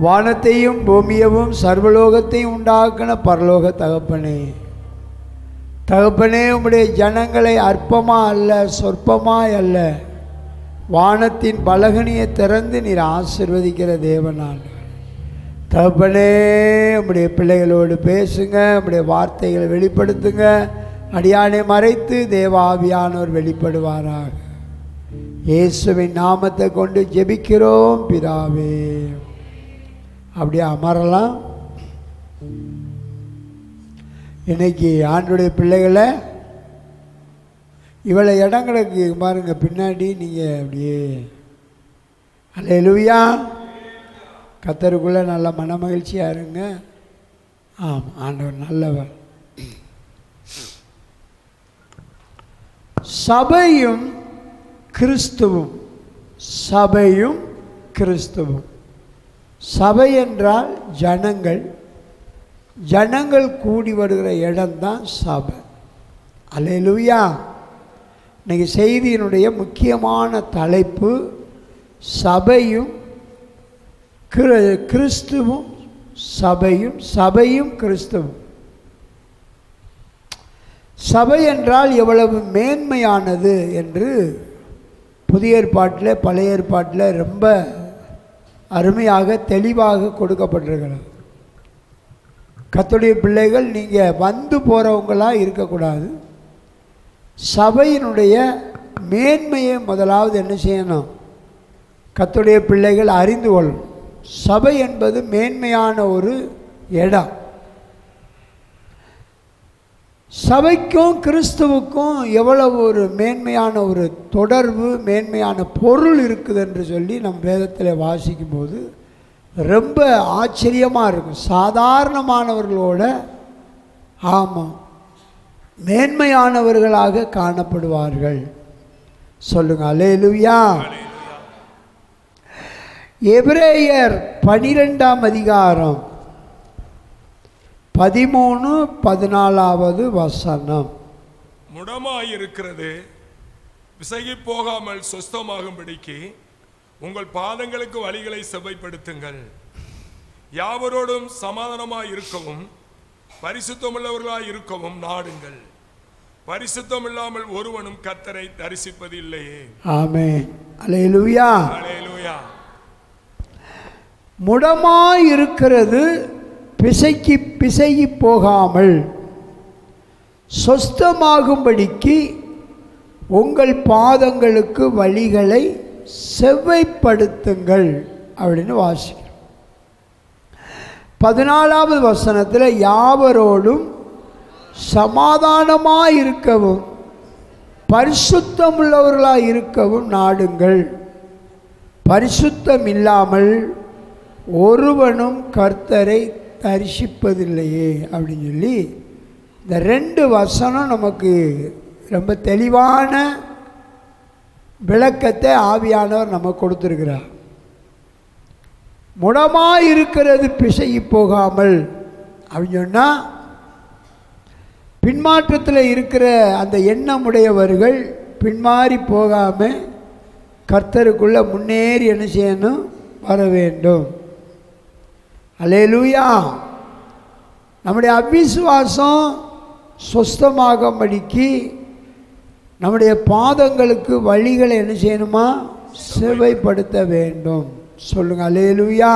வானத்தையும் பூமியவும் சர்வலோகத்தையும் உண்டாக்கின பரலோக தகப்பனே, தகப்பனே, உம்முடைய ஜனங்களை அற்பமாக அல்ல, சொற்பமாய் அல்ல, வானத்தின் பலகனியை திறந்து நீர் ஆசீர்வதிக்கிற தேவனான். தகப்பனே, உம்முடைய பிள்ளைகளோடு பேசுங்க, உம்முடைய வார்த்தைகளை வெளிப்படுத்துங்க. அடியானை மறைத்து தேவ ஆவியானோர் வெளிப்படுவாராக. இயேசுவின் நாமத்தை கொண்டு ஜெபிக்கிறோம் பிதாவே. அப்படியே அமரலாம். இன்னைக்கு ஆண்டுடைய பிள்ளைகளை இவ்வளோ இடங்களுக்கு பாருங்க, பின்னாடி நீங்கள் அப்படியே அல்லேலூயா கர்த்தருக்குள்ளே நல்ல மன மகிழ்ச்சியாக இருங்க. ஆமாம், ஆண்டவர் நல்லவர். சபையும் கிறிஸ்துவும், சபையும் கிறிஸ்துவும். சபை என்றால் ஜனங்கள், ஜனங்கள் கூடி வருகிற இடம்தான் சபை. அல்லேலூயா. இன்னைக்கு செய்தியினுடைய முக்கியமான தலைப்பு சபையும் கிறிஸ்துவும், சபையும், சபையும் கிறிஸ்துவும். சபை என்றால் எவ்வளவு மேன்மையானது என்று புதிய ஏற்பாட்டில் பழைய ஏற்பாட்டில் ரொம்ப அருமையாக தெளிவாக கொடுக்கப்பட்டிருக்கிறது. கர்த்தருடைய பிள்ளைகள் நீங்கள் வந்து போகிறவங்களாக இருக்கக்கூடாது. சபையினுடைய மேன்மையை முதலாவது என்ன செய்யணும்? கர்த்தருடைய பிள்ளைகள் அறிந்து கொள்ளணும். சபை என்பது மேன்மையான ஒரு இடம். சபைக்கும் கிறிஸ்துவுக்கும் எவ்வளவு ஒரு மேன்மையான ஒரு தொடர்பு, மேன்மையான பொருள் இருக்குது என்று சொல்லி நம் வேதத்தில் வாசிக்கும்போது ரொம்ப ஆச்சரியமாக இருக்கும். சாதாரணமானவர்களோட ஆமாம் மேன்மையானவர்களாக காணப்படுவார்கள். சொல்லுங்க அல்லேலூயா. எபிரேயர் 12ஆம் அதிகாரம் 13-14 வசனம். முடமாயிருக்கிறது விசகி போகாமல் சொஸ்தமாகும்படிக்கு உங்கள் பாதங்களுக்கு வழிகளை செவ்வைப்படுத்துங்கள். யாவரோடும் சமாதானமாய் இருக்கவும் பரிசுத்தமுள்ளவர்களாய் இருக்கவும் நாடுங்கள். பரிசுத்தம் இல்லாமல் ஒருவனும் கர்த்தரை தரிசிப்பது இல்லையே. ஆமென். அல்லேலூயா. அல்லேலூயா. முடமாயிருக்கிறது பிசகி போகாமல் சொஸ்தமாகும்படிக்கு உங்கள் பாதங்களுக்கு வழிகளை செவ்வைப்படுத்துங்கள் அப்படின்னு வாசிக்கிறோம். 14வது வசனத்தில் யாவரோடும் சமாதானமாயிருக்கவும் பரிசுத்தமுள்ளவர்களாக இருக்கவும் நாடுங்கள். பரிசுத்தம் இல்லாமல் ஒருவனும் கர்த்தரை தரிசிப்பதில்லையே அப்படின்னு சொல்லி இந்த 2 வசனம் நமக்கு ரொம்ப தெளிவான விளக்கத்தை ஆவியானவர் நமக்கு கொடுத்துருக்கிறார். முடமாயிருக்கிறது பிசகி போகாமல் அப்படின்னு சொன்னால் பின்மாற்றத்தில் இருக்கிற அந்த எண்ணமுடையவர்கள் பின்மாறி போகாமல் கர்த்தருக்குள்ளே முன்னேறி என்ன செய்யணும்? வர வேண்டும். அல்லேலூயா. நம்முடைய அவிசுவாசம் சொஸ்தமாகும்படிக்கு நம்முடைய பாதங்களுக்கு வழிகளை என்ன செய்யணுமா? செவ்வைப்படுத்த வேண்டும். சொல்லுங்க அல்லேலூயா.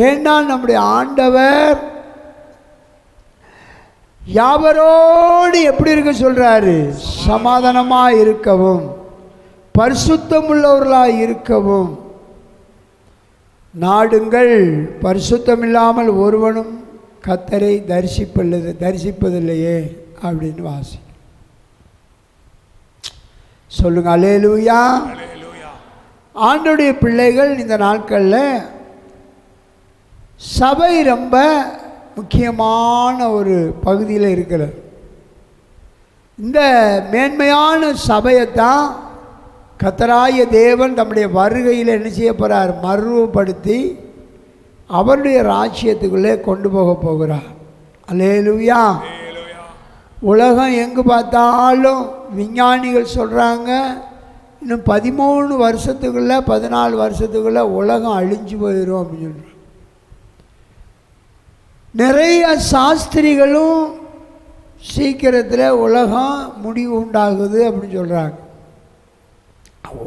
ஏன்னா நம்முடைய ஆண்டவர் யாவரோடு எப்படி இருக்க சொல்றாரு? சமாதானமாக இருக்கவும் பரிசுத்தமுள்ளவர்களாக இருக்கவும் நாடுங்கள். பரிசுத்தம் இல்லாமல் ஒருவனும் கர்த்தரை தரிசிப்பதில்லையே அப்படின்னு வாசி. சொல்லுங்க அல்லேலூயா. ஆண்டவருடைய பிள்ளைகள் இந்த நாட்களில் சபை ரொம்ப முக்கியமான ஒரு பகுதியில் இருக்கிறது. இந்த மேன்மையான சபையைத்தான் கர்த்தராகிய தேவன் தம்முடைய வருகையில் என்ன செய்ய போகிறார்? மறுபடுத்தி அவருடைய ராஜ்யத்துக்குள்ளே கொண்டு போகிறார். அல்லேலூயா. உலகம் எங்கு பார்த்தாலும் விஞ்ஞானிகள் சொல்கிறாங்க, இன்னும் 13 வருஷத்துக்குள்ளே 14 வருஷத்துக்குள்ளே உலகம் அழிஞ்சு போயிடும் அப்படின்னு சொல்கிறாங்க. நிறைய சாஸ்திரிகளும் சீக்கிரத்தில் உலகம் முடிவு உண்டாகுது அப்படின்னு சொல்கிறாங்க.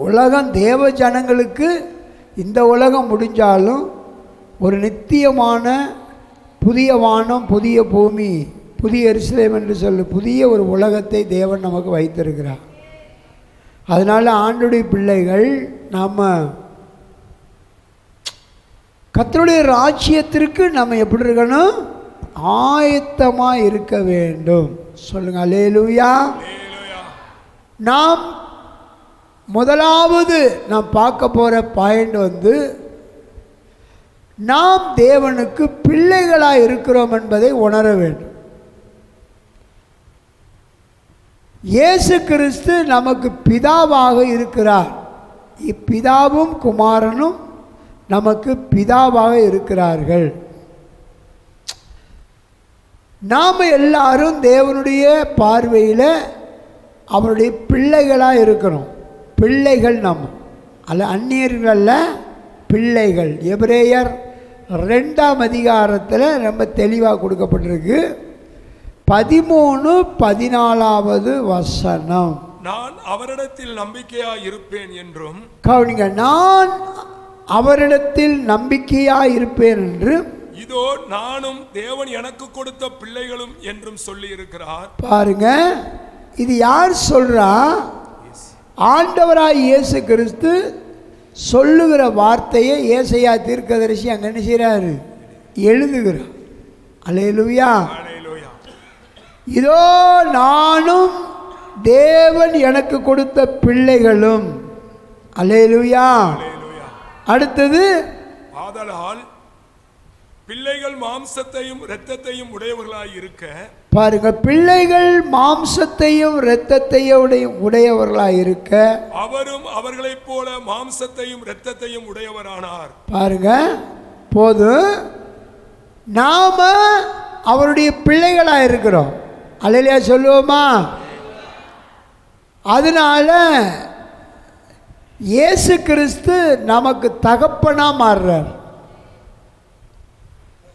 உலகம் தேவ ஜனங்களுக்கு இந்த உலகம் முடிஞ்சாலும் ஒரு நித்தியமான புதிய வானம், புதிய பூமி, புதிய எருசலேம் என்று சொல்லி புதிய ஒரு உலகத்தை தேவன் நமக்கு வைத்திருக்கிறார். அதனால் ஆண்டுடைய பிள்ளைகள் நாம் கர்த்தருடைய ராஜ்யத்திற்கு நம்ம எப்படி இருக்கணும்? ஆயத்தமாக இருக்க வேண்டும். சொல்லுங்க அல்லேலூயா. நாம் முதலாவது நாம் பார்க்க போகிற பாயிண்ட் நாம் தேவனுக்கு பிள்ளைகளாக இருக்கிறோம் என்பதை உணர வேண்டும். இயேசு கிறிஸ்து நமக்கு பிதாவாக இருக்கிறார். இப்பிதாவும் குமாரனும் நமக்கு பிதாவாக இருக்கிறார்கள். நாம் எல்லாரும் தேவனுடைய பார்வையில் அவருடைய பிள்ளைகளாக இருக்கிறோம். பிள்ளைகள் நம்ம அல்ல, அந்நியர்கள்ல, பிள்ளைகள். எபிரேயர் 2ஆம் அதிகாரத்தில் ரொம்ப தெளிவாக கொடுக்கப்பட்டிருக்கு. 13-14வது வசனம். நான் அவரிடத்தில் நம்பிக்கையாய் இருப்பேன் என்றும். கவனிங்க, நான் அவரிடத்தில் நம்பிக்கையாய் இருப்பேன் என்று, இதோ நானும் தேவன் எனக்கு கொடுத்த பிள்ளைகளும் என்றும் சொல்லி இருக்கிறார். பாருங்க, இது யார் சொல்றா? ஆண்டவராய் இயேசு கிறிஸ்து சொல்லுகிற வார்த்தையை ஏசாயா தீர்க்கதரிசி அங்கே என்ன செய்கிறாரு? எழுதுகிறார். அல்லேலூயா. இதோ நானும் தேவன் எனக்கு கொடுத்த பிள்ளைகளும். அல்லேலூயா. அடுத்தது, ஆதலால் பிள்ளைகள் மாம்சத்தையும் இரத்தத்தையும் உடையவர்களாய் இருக்க. பாருங்க, பிள்ளைகள் மாம்சத்தையும் இரத்தத்தையும் உடையவர்களாய் இருக்க அவரும் அவர்களைப் போல மாம்சத்தையும் இரத்தத்தையும் உடையவரானார். பாருங்க, போதும். நாம அவருடைய பிள்ளைகளாக இருக்கிறோம். அல்லேலூயா சொல்லுவோமா? அதனால இயேசு கிறிஸ்து நமக்கு தகப்பனா மாறுறார்.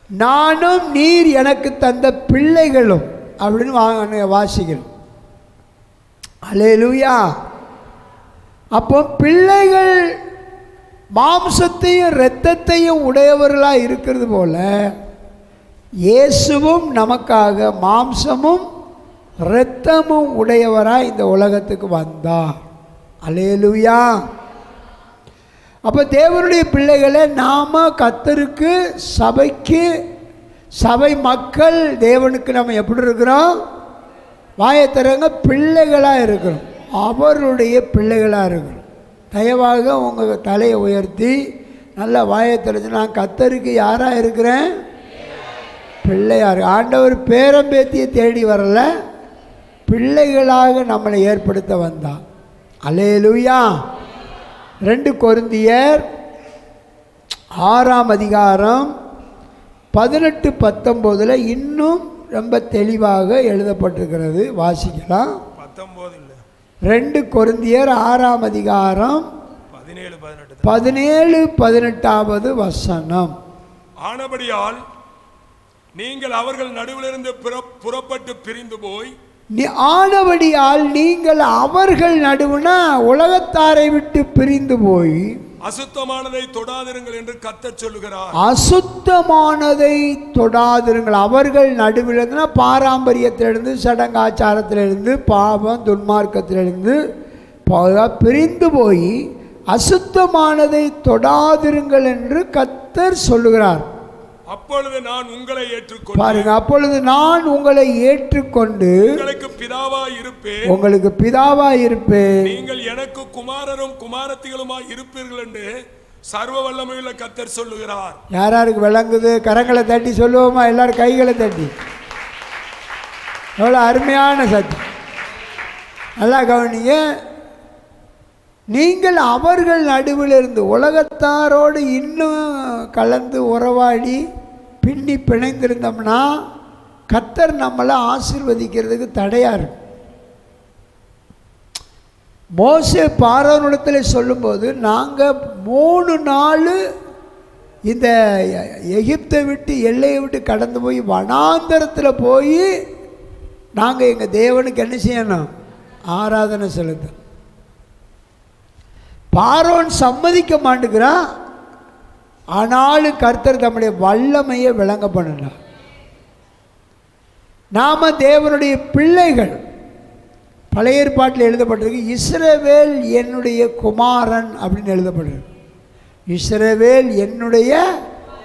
நானும் நீர் எனக்கு தந்த பிள்ளைகளும் அப்படின்னு வாசிக்கிறோம். அல்லேலூயா. அப்போ பிள்ளைகள் மாம்சத்தையும் இரத்தத்தையும் உடையவர்களாக இருக்கிறது போல இயேசுவும் நமக்காக மாம்சமும் இரத்தமும் உடையவராக இந்த உலகத்துக்கு வந்தார். அல்லேலூயா. அப்போ தேவனுடைய பிள்ளைகளை நாம் கர்த்தருக்கு, சபைக்கு, சபை மக்கள் தேவனுக்கு நம்ம எப்படி இருக்கிறோம்? வாயத்தரங்க பிள்ளைகளாக இருக்கிறோம். அவருடைய பிள்ளைகளாக இருக்கிறோம். தயவாக உங்கள் தலையை உயர்த்தி நல்லா வாயத்திறந்து, நான் கர்த்தருக்கு யாராக இருக்கிறேன்? பிள்ளையார். ஆண்டவர் பேரம்பேத்தியை தேடி வரல, பிள்ளைகளாக நம்மளை ஏற்படுத்த வந்தார். அல்லேலூயா. 2 கொரிந்தியர் 6ஆம் அதிகாரம் 18-19 இன்னும் ரொம்ப தெளிவாக எழுதப்பட்டிருக்கிறது. வாசிக்கலாம். 2 கொரிந்தியர் 6ஆம் அதிகாரம் 17-18வது வசனம். ஆனபடியால் நீங்கள் அவர்கள் நடுவிலிருந்து புறப்பட்டு பிரிந்து போய். ஆனபடியால் நீங்கள் அவர்கள் நடுவுனா உலகத்தாரை விட்டு பிரிந்து போய் அசுத்தமானதை தொடாதிருங்கள் என்று கர்த்தர் சொல்லுகிறார். அசுத்தமானதை தொடாதிருங்கள். அவர்கள் நடுவிலிருந்து பாரம்பரியத்திலிருந்து, சடங்காச்சாரத்திலிருந்து, பாவம் துன்மார்க்கத்திலிருந்து பிரிந்து போய் அசுத்தமானதை தொடாதிருங்கள் என்று கர்த்தர் சொல்லுகிறார். அப்பொழுது நான் உங்களை ஏற்றுக்கொண்டு. பாருங்க, அப்பொழுது நான் உங்களை ஏற்றுக்கொண்டு உங்களுக்கு பிதாவாய் இருப்பேன். உங்களுக்கு பிதாவாய் இருப்பேன். நீங்கள் எனக்கு குமாரரும் குமாரத்திகளுமாய் இருப்பீர்கள் என்று சர்வ வல்லமையுள்ள கர்த்தர் சொல்லுகிறார். யாராருக்கு விளங்குது? கரங்களை தட்டி சொல்லுவோமா? எல்லாரும் கைகளை தட்டி. எவ்வளோ அருமையான சத்தம். நல்லா கவனிங்க. நீங்கள் அவர்கள் நடுவில் இருந்து உலகத்தாரோடு இன்னும் கலந்து உறவாடி பின்னி பிணைந்திருந்தோம்னா கர்த்தர் நம்மளை ஆசீர்வதிக்கிறதுக்கு தடையாக இருக்கும். மோசே பார்வோனிடத்தில் சொல்லும்போது, நாங்கள் 3 நாள் இந்த எகிப்தை விட்டு எல்லையை விட்டு கடந்து போய் வனாந்தரத்தில் போய் நாங்கள் எங்கள் தேவனுக்கு என்ன செய்யணும்? ஆராதனை செலுத்தணும். பார்வோன் சம்மதிக்க மாட்டேங்கிறான். ஆனாலும் கர்த்தர் தம்முடைய வல்லமையை விளங்க பண்ணினார். நாம் தேவனுடைய பிள்ளைகள். பழைய ஏற்பாட்டில் எழுதப்பட்டிருக்கு, இஸ்ரவேல் என்னுடைய குமாரன் அப்படின்னு எழுதப்பட்டிருக்கு. இஸ்ரவேல் என்னுடைய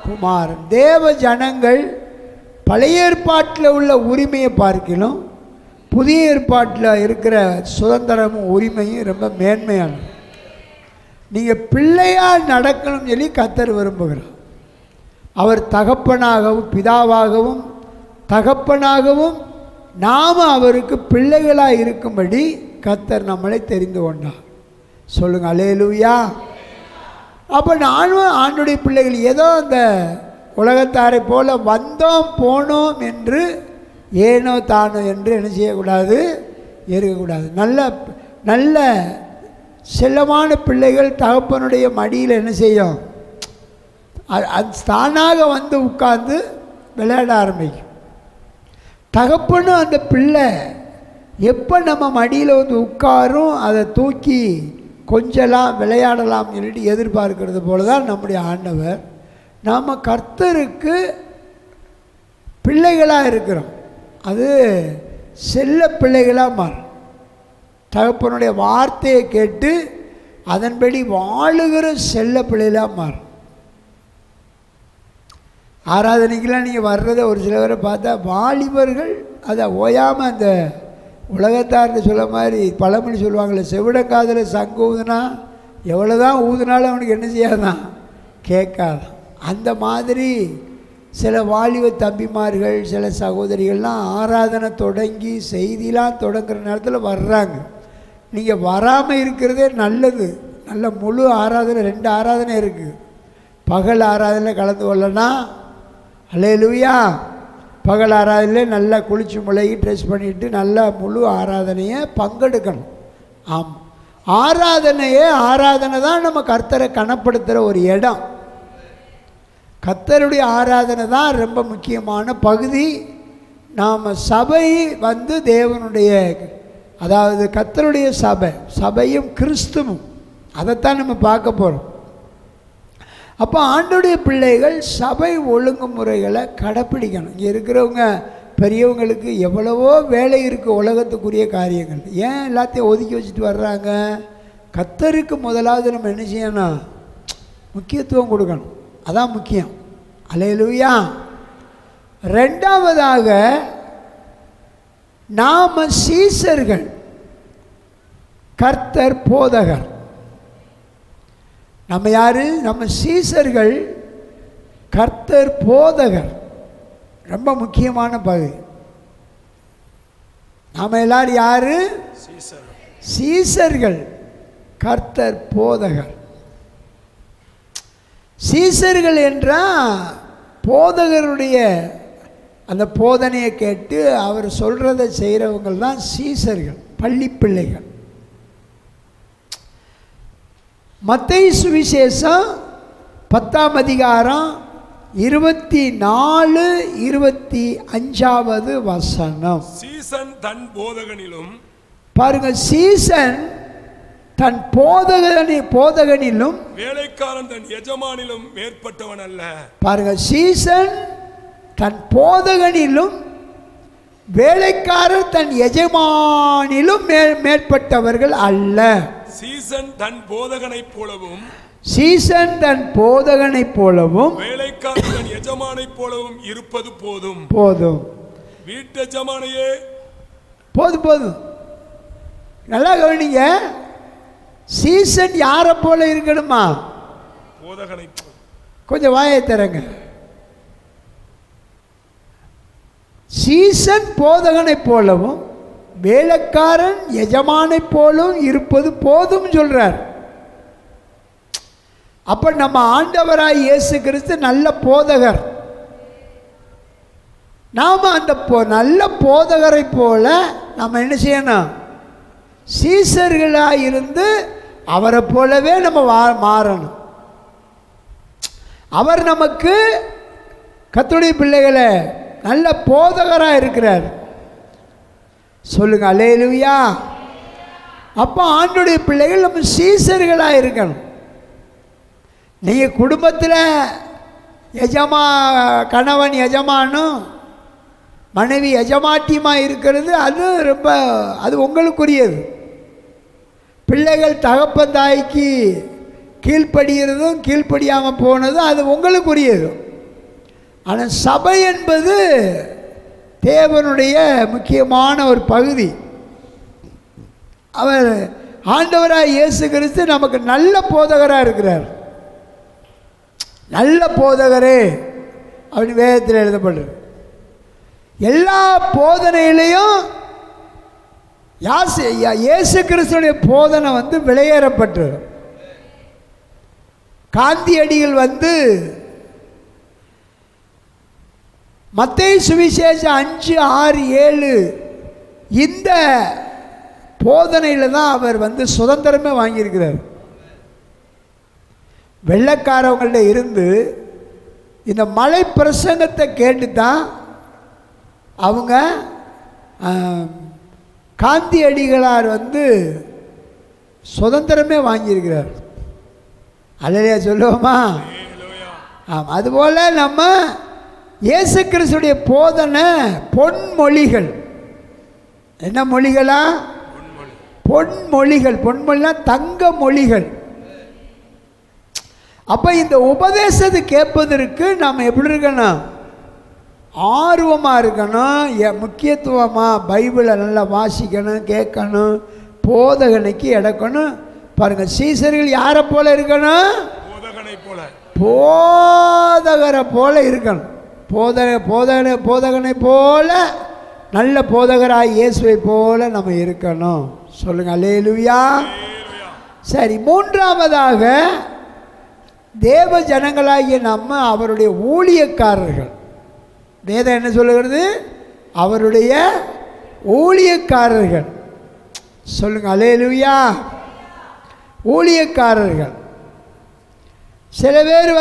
குமாரன். தேவ ஜனங்கள் பழைய ஏற்பாட்டில் உள்ள உரிமையை பார்க்கலாம், புதிய ஏற்பாட்டில் இருக்கிற சுதந்திரமும் உரிமையும் ரொம்ப மேன்மையானது. நீங்கள் பிள்ளையாக நடக்கணும்னு சொல்லி கர்த்தர் விரும்புகிறார். அவர் தகப்பனாகவும் பிதாவாகவும் தகப்பனாகவும் நாம் அவருக்கு பிள்ளைகளாக இருக்கும்படி கர்த்தர் நம்மளை தெரிந்து கொண்டார். சொல்லுங்கள் அல்லேலூயா. அப்போ நானும் ஆண்டுடைய பிள்ளைகள். ஏதோ அந்த உலகத்தாரை போல வந்தோம் போனோம் என்று ஏனோ தானோ என்று என்ன செய்யக்கூடாது, இருக்கக்கூடாது. நல்ல நல்ல செல்லமான பிள்ளைகள் தகப்பனுடைய மடியில் என்ன செய்யும், அது தானாக வந்து உட்கார்ந்து விளையாட ஆரம்பிக்கும். தகப்பனும் அந்த பிள்ளை எப்போ நம்ம மடியில் வந்து உட்காரும் அதை தூக்கி கொஞ்சலாம் விளையாடலாம் சொல்லிட்டு எதிர்பார்க்கிறது போல தான் நம்முடைய ஆண்டவர். நாம் கர்த்தருக்கு பிள்ளைகளாக இருக்கிறோம். அது செல்ல பிள்ளைகளாக மாறும். தகப்பனுடைய வார்த்தையை கேட்டு அதன்படி வாழுகிற செல்ல பிள்ளைகளாக மாறும். ஆராதனைக்கெல்லாம் நீங்கள் வர்றதை ஒரு சிலவரை பார்த்தா வாலிபர்கள் அதை ஓயாமல் அந்த உலகத்தார்னு சொல்ல மாதிரி பழமொழி சொல்லுவாங்களே, செவிடக்காதில் சங்கு ஊதுனா எவ்வளோ தான் ஊதுனாலும் அவனுக்கு என்ன செய்யாதான், கேட்காதான். அந்த மாதிரி சில வாலிப தம்பிமார்கள் சில சகோதரிகள்லாம் ஆராதனை தொடங்கி செய்திலாம் தொடங்குற நேரத்தில் வர்றாங்க. நீங்கள் வராமல் இருக்கிறதே நல்லது. நல்ல முழு ஆராதனை 2 ஆராதனை இருக்குது. பகல் ஆராதனை கலந்து கொள்ளனா அல்லேலூயா. பகல் ஆராதனையில் நல்லா குளிச்சு முளைகி ட்ரெஸ் பண்ணிவிட்டு நல்லா முழு ஆராதனையை பங்கெடுக்கணும். ஆமாம், ஆராதனை தான் நம்ம கர்த்தரை கனப்படுத்துகிற ஒரு இடம். கர்த்தருடைய ஆராதனை தான் ரொம்ப முக்கியமான பகுதி. நாம் சபை வந்து தேவனுடைய, அதாவது கர்த்தருடைய சபையும் கிறிஸ்துவும், அதைத்தான் நம்ம பார்க்க போகிறோம். அப்போ ஆண்டோடைய பிள்ளைகள் சபை ஒழுங்குமுறைகளை கடைப்பிடிக்கணும். இங்கே இருக்கிறவங்க பெரியவங்களுக்கு எவ்வளவோ வேலை இருக்குது, உலகத்துக்குரிய காரியங்கள். ஏன் எல்லாத்தையும் ஒதுக்கி வச்சுட்டு வர்றாங்க? கர்த்தருக்கு முதலாவது நம்ம என்ன செய்யணும், முக்கியத்துவம் கொடுக்கணும். அதான் முக்கியம். அல்லேலூயா. ரெண்டாவதாக நாம் சீசர்கள், கர்த்தர் போதகர். நம்ம யாரு? நம்ம சீசர்கள், கர்த்தர் போதகர். ரொம்ப முக்கியமான பகுதி. நாம் எல்லாரும் யாரு? சீசர்கள், கர்த்தர் போதகர். சீசர்கள் என்றால் போதகருடைய அந்த போதனையை கேட்டு அவர் சொல்கிறதை செய்கிறவங்க தான் சீசர்கள், பள்ளி பிள்ளைகள். மத்தேயு சுவிசேஷம் 10ஆம் அதிகாரம் 24-25 வசனம். சீசன் தன் போதகனிலும், பாருங்க, சீசன் தன் போதகனிலும் வேலைக்காரன் தன் எஜமானிலும் மேற்பட்டவன் அல்ல. பாருங்க, சீசன் தன் போதகனிலும் வேலைக்காரர் தன் எஜமானிலும் மேற்பட்டவர்கள் அல்ல. சீசன் தன் போதகனைப் போலவும் வேலைக்காரன் தன் எஜமானைப் போலவும் இருப்பது போதும். வீட்டு எஜமானையே போதும். நல்லா கவனிங்க. சீசன் யாரை போல இருக்கணுமா? போதகனை போல. கொஞ்சம் வாயை தரங்க. சீசன் போதகனை போலவும் வேலைக்காரன் எஜமானை போலும் இருப்பது போதும் சொல்றார். அப்ப நம்ம ஆண்டவராய் இயேசு கிறிஸ்து நல்ல போதகர். நாம அந்த நல்ல போதகரை போல நம்ம என்ன செய்யணும்? சீசர்களாக இருந்து அவரை போலவே நம்ம மாறணும். அவர் நமக்கு கர்த்தருடைய பிள்ளைகளை நல்ல போதகராக இருக்கிறார். சொல்லுங்க அல்லேலூயா. அப்போ ஆண்டவருடைய பிள்ளைகள் நம்ம சீசர்களாக இருக்கணும். நீங்கள் குடும்பத்தில் கணவன் எஜமானும் மனைவி எஜமாட்டியமாக இருக்கிறது அது உங்களுக்குரியது. பிள்ளைகள் தகப்பன் தாய்க்கு கீழ்ப்படுகிறதும் கீழ்ப்படியாமல் போனதும் அது உங்களுக்குரியது. ஆனால் சபை என்பது தேவனுடைய முக்கியமான ஒரு பகுதி. அவர் ஆண்டவராக இயேசு கிறிஸ்து நமக்கு நல்ல போதகராக இருக்கிறார். நல்ல போதகரே அப்படின்னு வேதத்தில் எழுதப்படுது. எல்லா போதனையிலையும் இயேசு கிறிஸ்துடைய போதனை வெளியேறப்பட்டு காந்தியடிகள் மத்தேயு சுவிசேஷம் 5, 6, 7 இந்த போதனையில் தான் அவர் சுதந்திரமே வாங்கியிருக்கிறார். வெள்ளைக்காரவங்கள்ட்ட இருந்து இந்த மலை பிரசங்கத்தை கேட்டு தான் அவங்க காந்தியடிகளார் சுதந்திரமே வாங்கியிருக்கிறார். அல்லையா சொல்லுவோமா? அதுபோல் நம்ம இயேசு கிறிஸ்துடைய போதனை பொன்மொழிகள். என்ன மொழிகளா? பொன்மொழிகள். பொன்மொழினா தங்க மொழிகள். அப்போ இந்த உபதேசத்தை கேட்பதற்கு நாம் எப்படி இருக்கணும்? ஆர்வமாக இருக்கணும். முக்கியத்துவமாக பைபிளை நல்லா வாசிக்கணும், கேட்கணும், போதகனைக்கு எடுக்கணும். பாருங்கள், சீசர்கள் யாரை போல இருக்கணும்? போதகரை போல இருக்கணும். போதகனை போல நல்ல போதகராய் இயேசுவை போல நம்ம இருக்கணும். சொல்லுங்க அல்லேலூயா. சரி, மூன்றாவதாக தேவ ஜனங்களாகிய நம்ம அவருடைய ஊழியக்காரர்கள். வேதம் என்ன சொல்லுகிறது? அவருடைய ஊழியக்காரர்கள். சொல்லுங்க அல்லேலூயா. ஊழியக்காரர்கள். சில பேர்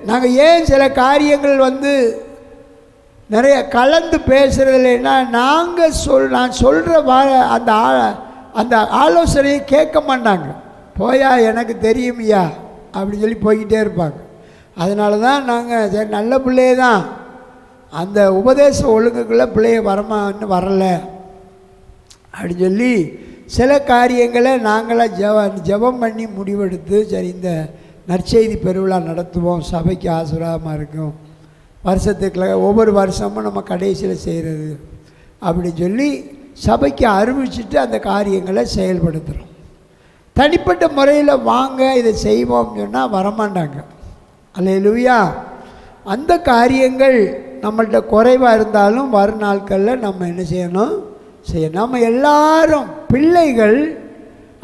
நாங்கள் ஏன் சில காரியங்கள் நிறைய கலந்து பேசுகிறதில்லைன்னா, நான் சொல்கிற அந்த ஆலோசனையை கேட்க மாட்டாங்க. போயா எனக்கு தெரியுமையா அப்படின்னு சொல்லி போய்கிட்டே இருப்பாங்க. அதனால தான் நாங்கள் சரி நல்ல பிள்ளையே தான், அந்த உபதேச ஒழுங்குக்குள்ளே பிள்ளைய இன்னும் வரலை அப்படின்னு சொல்லி சில காரியங்களை நாங்களாக ஜெபம் பண்ணி முடிவெடுத்து சரி இந்த நற்செய்தி பெருவிழா நடத்துவோம், சபைக்கு ஆசீர்வாதமாக இருக்கும், வருஷத்துக்குள்ள ஒவ்வொரு வருஷமும் நம்ம கடைசியில் செய்கிறது அப்படின்னு சொல்லி சபைக்கு அறிவிச்சிட்டு அந்த காரியங்களை செயல்படுத்துகிறோம். தனிப்பட்ட முறையில் வாங்க இதை செய்வோம்னு சொன்னால் வரமாட்டாங்க. அல்லேலூயா. அந்த காரியங்கள் நம்மள்கிட்ட குறைவாக இருந்தாலும் வரும் நாட்களில் நம்ம என்ன செய்யணும்? நம்ம எல்லாரும் பிள்ளைகள்,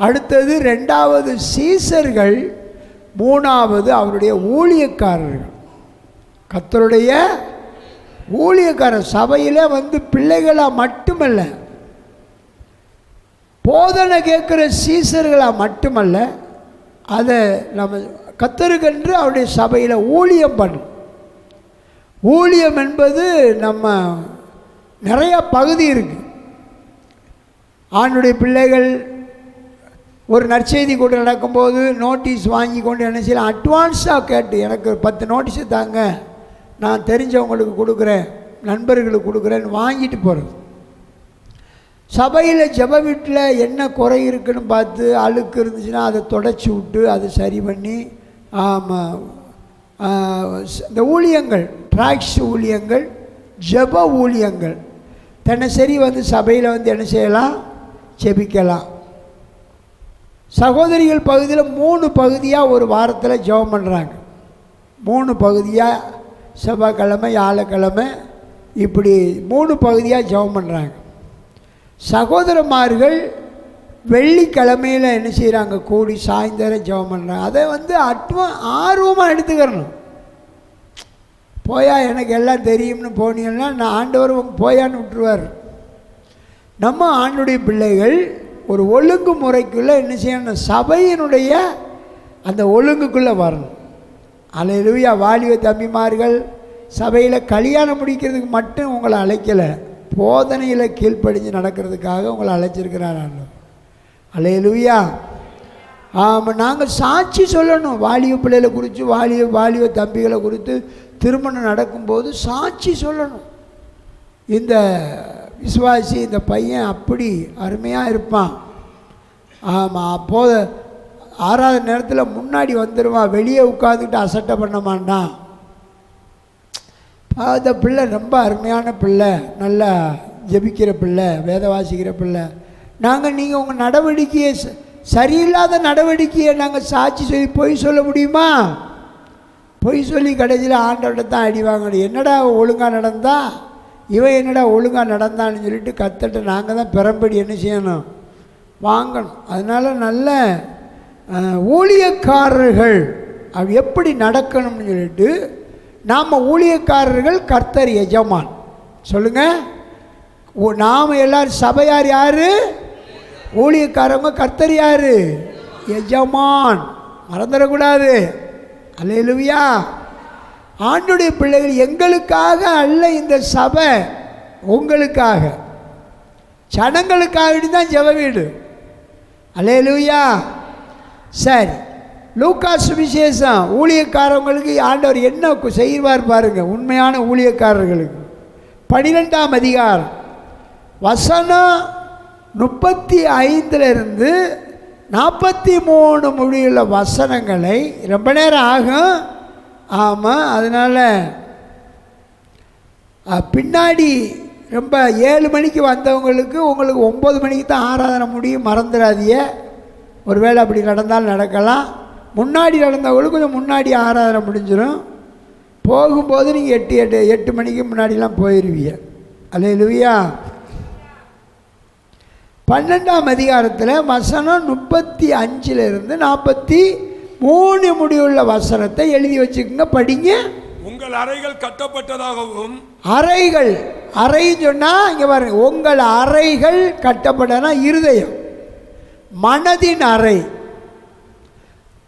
அடுத்தது 2வது சீசர்கள், 3வது அவருடைய ஊழியக்காரர்கள். கர்த்தருடைய ஊழியக்காரர் சபையில் பிள்ளைகளாக மட்டுமல்ல, போதனை கேட்குற சீசர்களாக மட்டுமல்ல, அதை நம்ம கர்த்தருக்கென்று அவருடைய சபையில் ஊழியம் பண்ணும். ஊழியம் என்பது நம்ம நிறையா பகுதி இருக்குது. ஆண்டுடைய பிள்ளைகள் ஒரு நற்செய்தி கூட நடக்கும்போது நோட்டீஸ் வாங்கி கொண்டு என்ன செய்யலாம்? அட்வான்ஸாக கேட்டு எனக்கு 10 நோட்டீஸு தாங்க, நான் தெரிஞ்சவங்களுக்கு கொடுக்குறேன், நண்பர்களுக்கு கொடுக்குறேன்னு வாங்கிட்டு போகிறது. சபையில் ஜெப வீட்டில் என்ன குறை இருக்குன்னு பார்த்து அழுக்கு இருந்துச்சுன்னா அதை தொடச்சி விட்டு அதை சரி பண்ணி, ஆமாம், இந்த ஊழியங்கள், ட்ராக்ஸ் ஊழியங்கள், ஜெப ஊழியங்கள் தினசரி சபையில் என்ன செய்யலாம்? ஜெபிக்கலாம். சகோதரிகள் பகுதியில் 3 பகுதியாக ஒரு வாரத்தில் ஜெபம் பண்ணுறாங்க. 3 பகுதியாக, செவ்வாய்க்கிழமை, வியாழக்கிழமை, இப்படி 3 பகுதியாக ஜெபம் பண்ணுறாங்க. சகோதரமார்கள் வெள்ளிக்கிழமையில் என்ன செய்கிறாங்க? கூடி சாயந்தரம் ஜெபம் பண்ணுறாங்க. அதை ஆர்வமாக எடுத்துக்கிறணும். போயா எனக்கு எல்லாம் தெரியும்னு போனீங்கன்னா நான் ஆண்டவர் போயான்னு விட்டுருவார். நம்ம ஆண்டுடைய பிள்ளைகள் ஒரு ஒழுங்கு முறைக்குள்ளே என்ன செய்யணும்? சபையினுடைய அந்த ஒழுங்குக்குள்ளே வரணும். அல்லேலூயா. வாலிப தம்பிமார்கள் சபையில் கல்யாணம் முடிக்கிறதுக்கு மட்டும் உங்களை அழைக்கலை, போதனையில் கீழ்ப்படிஞ்சு நடக்கிறதுக்காக உங்களை அழைச்சிருக்கிறார். அல்லேலூயா. ஆமாம், நாங்கள் சாட்சி சொல்லணும். வாலிப பிள்ளைகளை குறித்து, வாலிப தம்பிகளை குறித்து திருமணம் நடக்கும்போது சாட்சி சொல்லணும். இந்த விசுவாசி, இந்த பையன் அப்படி அருமையாக இருப்பான். ஆமாம், அப்போது ஆறாவது நேரத்தில் முன்னாடி வந்துடுவான், வெளியே உட்காந்துக்கிட்டு அசட்டை பண்ண மாட்டான். அந்த பிள்ளை ரொம்ப அருமையான பிள்ளை, நல்லா ஜெபிக்கிற பிள்ளை, வேத வாசிக்கிற பிள்ளை. நீங்கள் உங்கள் நடவடிக்கையை, சரியில்லாத நடவடிக்கையை நாங்கள் சாட்சி சொல்லி பொய் சொல்ல முடியுமா? பொய் சொல்லி கடைசியில் ஆண்டவர்கிட்ட தான் அடி வாங்கணும். என்னடா ஒழுங்காக நடந்தா, இவன் என்னடா ஒழுங்காக நடந்தான்னு சொல்லிட்டு கத்தட்ட நாங்கள் தான் பெறம்படி என்ன செய்யணும், வாங்கணும். அதனால் நல்ல ஊழியக்காரர்கள் அது எப்படி நடக்கணும்னு சொல்லிட்டு, நாம் ஊழியக்காரர்கள் கர்த்தர் எஜமான். சொல்லுங்கள், நாம் எல்லோரும் சபையார் யார்? ஊழியக்காரங்க. கர்த்தர் யார்? எஜமான். மறந்துடக்கூடாது. அல்லேலூயா. ஆண்டுடைய பிள்ளைகள், எங்களுக்காக அல்ல இந்த சபை, உங்களுக்காக, ஜனங்களுக்காக தான் ஜெப வீடு. அல்லேலூயா. சரி, லூக்கா சுவிசேஷம் ஊழியக்காரங்களுக்கு ஆண்டவர் என்ன செய்வார் பாருங்க. உண்மையான ஊழியக்காரர்களுக்கு 12ஆம் அதிகாரம் வசனம் 35 43 முடிவுள்ள வசனங்களை, ரொம்ப நேரம் ஆகும். ஆமாம், அதனால் பின்னாடி ரொம்ப 7 மணிக்கு வந்தவங்களுக்கு உங்களுக்கு 9 மணிக்கு தான் ஆராதனை முடியும், மறந்துடாதீங்க. ஒருவேளை அப்படி நடந்தால் நடக்கலாம். முன்னாடி நடந்தவங்களுக்கு கொஞ்சம் முன்னாடி ஆராதனை முடிஞ்சிடும். போகும்போது நீங்கள் 8 மணிக்கு முன்னாடிலாம் போயிடுவீங்க. அல்லேலூயா. 12ஆம் அதிகாரத்தில் வசனம் 35 43 முடிவுள்ள வசனத்தை எழுதி வச்சுக்கோங்க, படிங்க. உங்கள் அறைகள் கட்டப்பட்டதாகவும், அறைன்னு சொன்னால் இங்கே பாருங்க, உங்கள் அறைகள் கட்டப்பட்டனா இருதயம், மனதின் அறை.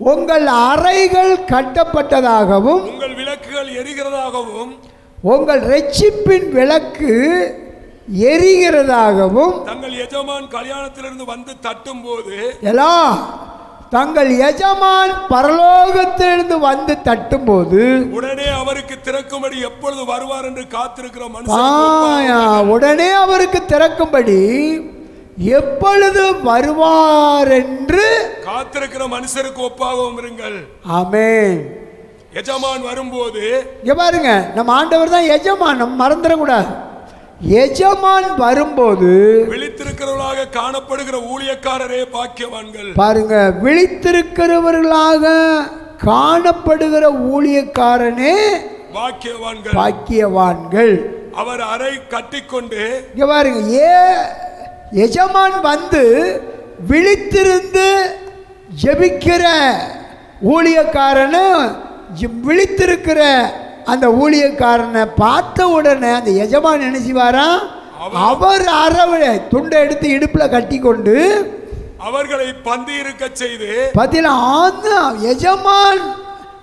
உங்கள் அறைகள் கட்டப்பட்டதாகவும், உங்கள் விளக்குகள் எரிகிறதாகவும், உங்கள் இரட்சிப்பின் விளக்கு எரிகிறதாகவும், தங்கள் எஜமான் கல்யாணத்திலிருந்து வந்து தட்டும் போது, தங்கள் எஜமான் பரலோகத்திலிருந்து வந்து தட்டும் போது உடனே அவருக்கு திறக்கும்படி எப்பொழுது வருவார் என்று காத்திருக்கிற மனுஷன், உடனே அவருக்கு திறக்கும்படி எப்பொழுது வருவார் என்று காத்திருக்கிற மனுஷருக்கு ஒப்பாகவும் இருங்கள். ஆமென். எஜமான் வரும்போது, இங்க பாருங்க, நம்ம ஆண்டவர் தான் எஜமான், நம்ம மறந்துடக்கூடாது. எஜமான் வரும்போது விழித்திருக்கிறவர்களாக காணப்படுகிற ஊழியக்காரரே பாக்கியவான்கள். பாருங்க, விழித்திருக்கிறவர்களாக காணப்படுகிற ஊழியக்காரனே பாக்கியவான்கள். அவர் அறை கட்டிக்கொண்டு, இங்க பாருங்க, எஜமான் வந்து விழித்திருந்து ஜெபிக்கிற ஊழியக்காரனு, விழித்திருக்கிற அந்த ஊழியக்காரனை பார்த்த உடனே அந்த எஜமான் என்ன செய்வாரா, அவர் அறவை துண்டை எடுத்து இடுப்பில் கட்டி கொண்டு அவர்களை பந்தி இருக்க செய்து, எஜமான்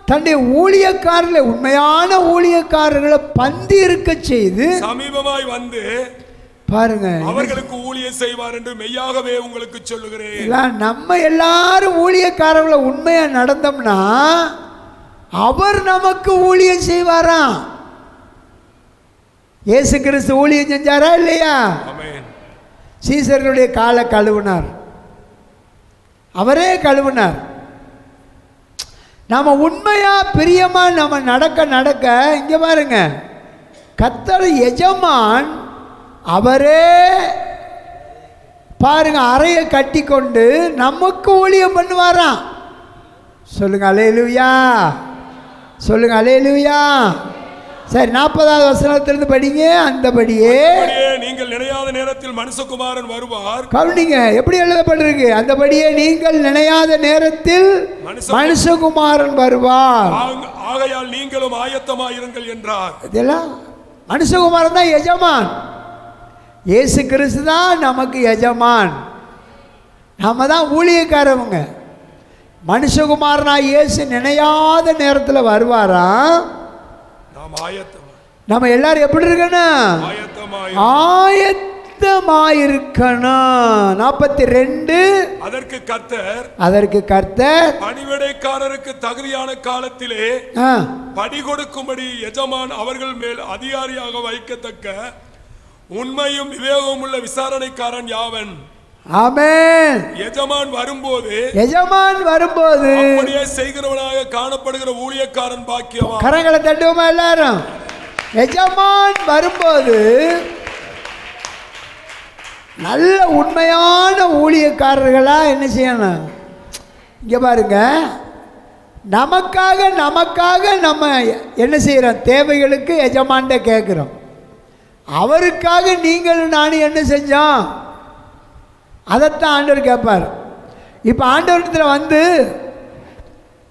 தன்னுடைய ஊழியக்காரர்களை, உண்மையான ஊழியக்காரர்களை பந்தி இருக்க செய்து சமீபமாய் வந்து பாருங்க அவர்களுக்கு ஊழியம் செய்வார் என்று மெய்யாகவே உங்களுக்கு சொல்லுகிறேன். நம்ம எல்லாரும் ஊழியக்காரர்களை உண்மையா நடந்தோம்னா அவர் நமக்கு ஊழியம் செய்வாராம். இயேசு கிறிஸ்து ஊழியம் செஞ்சாரா இல்லையா? சீசர்களுடைய காலை கழுவினார், அவரே கழுவினார். நாம உண்மையா பிரியமா நம்ம நடக்க இங்க பாருங்க, கர்த்தர் எஜமான் அவரே பாருங்க அறையை கட்டி கொண்டு நமக்கு ஊழியம் பண்ணுவாராம். சொல்லுங்க அல்லேலூயா, சொல்லுங்க அல்லேலூயா. சரி, 40வது வசனத்திலிருந்து படிங்க. அந்தபடியே நீங்கள் நினையாத நேரத்தில் மனுஷகுமாரன் வருவார். கவனிங்க, எப்படி எழுதப்பட்டிருக்கு? அந்தபடியே நீங்கள் நினையாத நேரத்தில் மனுஷகுமாரன் வருவார், ஆகையால் நீங்களும் ஆயத்தமாயிருங்கள் என்றார். இதெல்லாம் மனுஷகுமாரன் தான் எஜமான், இயேசு கிறிஸ்து தான் நமக்கு எஜமான், நாம தான் ஊழியக்காரவங்க. மனுஷகுமாரனாய் இயேசு நினையாத நேரத்தில் வருவாராம். நாம் நம்ம எல்லாரும் எப்படி இருக்கணும்? ஆயத்தமாயிருக்கணும். 42 அதற்கு கர்த்தர் பணிவிடைக்காரருக்கு தகுதியான காலத்திலே படி கொடுக்கும்படி எஜமான் அவர்கள் மேல் அதிகாரியாக வைக்கத்தக்க உண்மையும் விவேகமும் உள்ள விசாரணைக்காரன் யாவன்? ஆமென். எஜமான் வரும்போது அப்படியே செய்கிறவனாக காணப்படுகிற ஊழியக்காரன் பாக்கியவான். கரங்களை தட்டுவோமா எல்லாரும்? எஜமான் வரும்போது நல்ல உண்மையான ஊழியக்காரர்களா என்ன செய்யணும்? இங்க பாருங்க, நமக்காக நம்ம என்ன செய்யறோம்? தேவைகளுக்கு எஜமான்ட்ட கேட்கிறோம். அவருக்காக நீங்களும் நானும் என்ன செஞ்சோம்? அதைத்தான் ஆண்டவர் கேட்பார். இப்போ ஆண்டவரத்தில் வந்து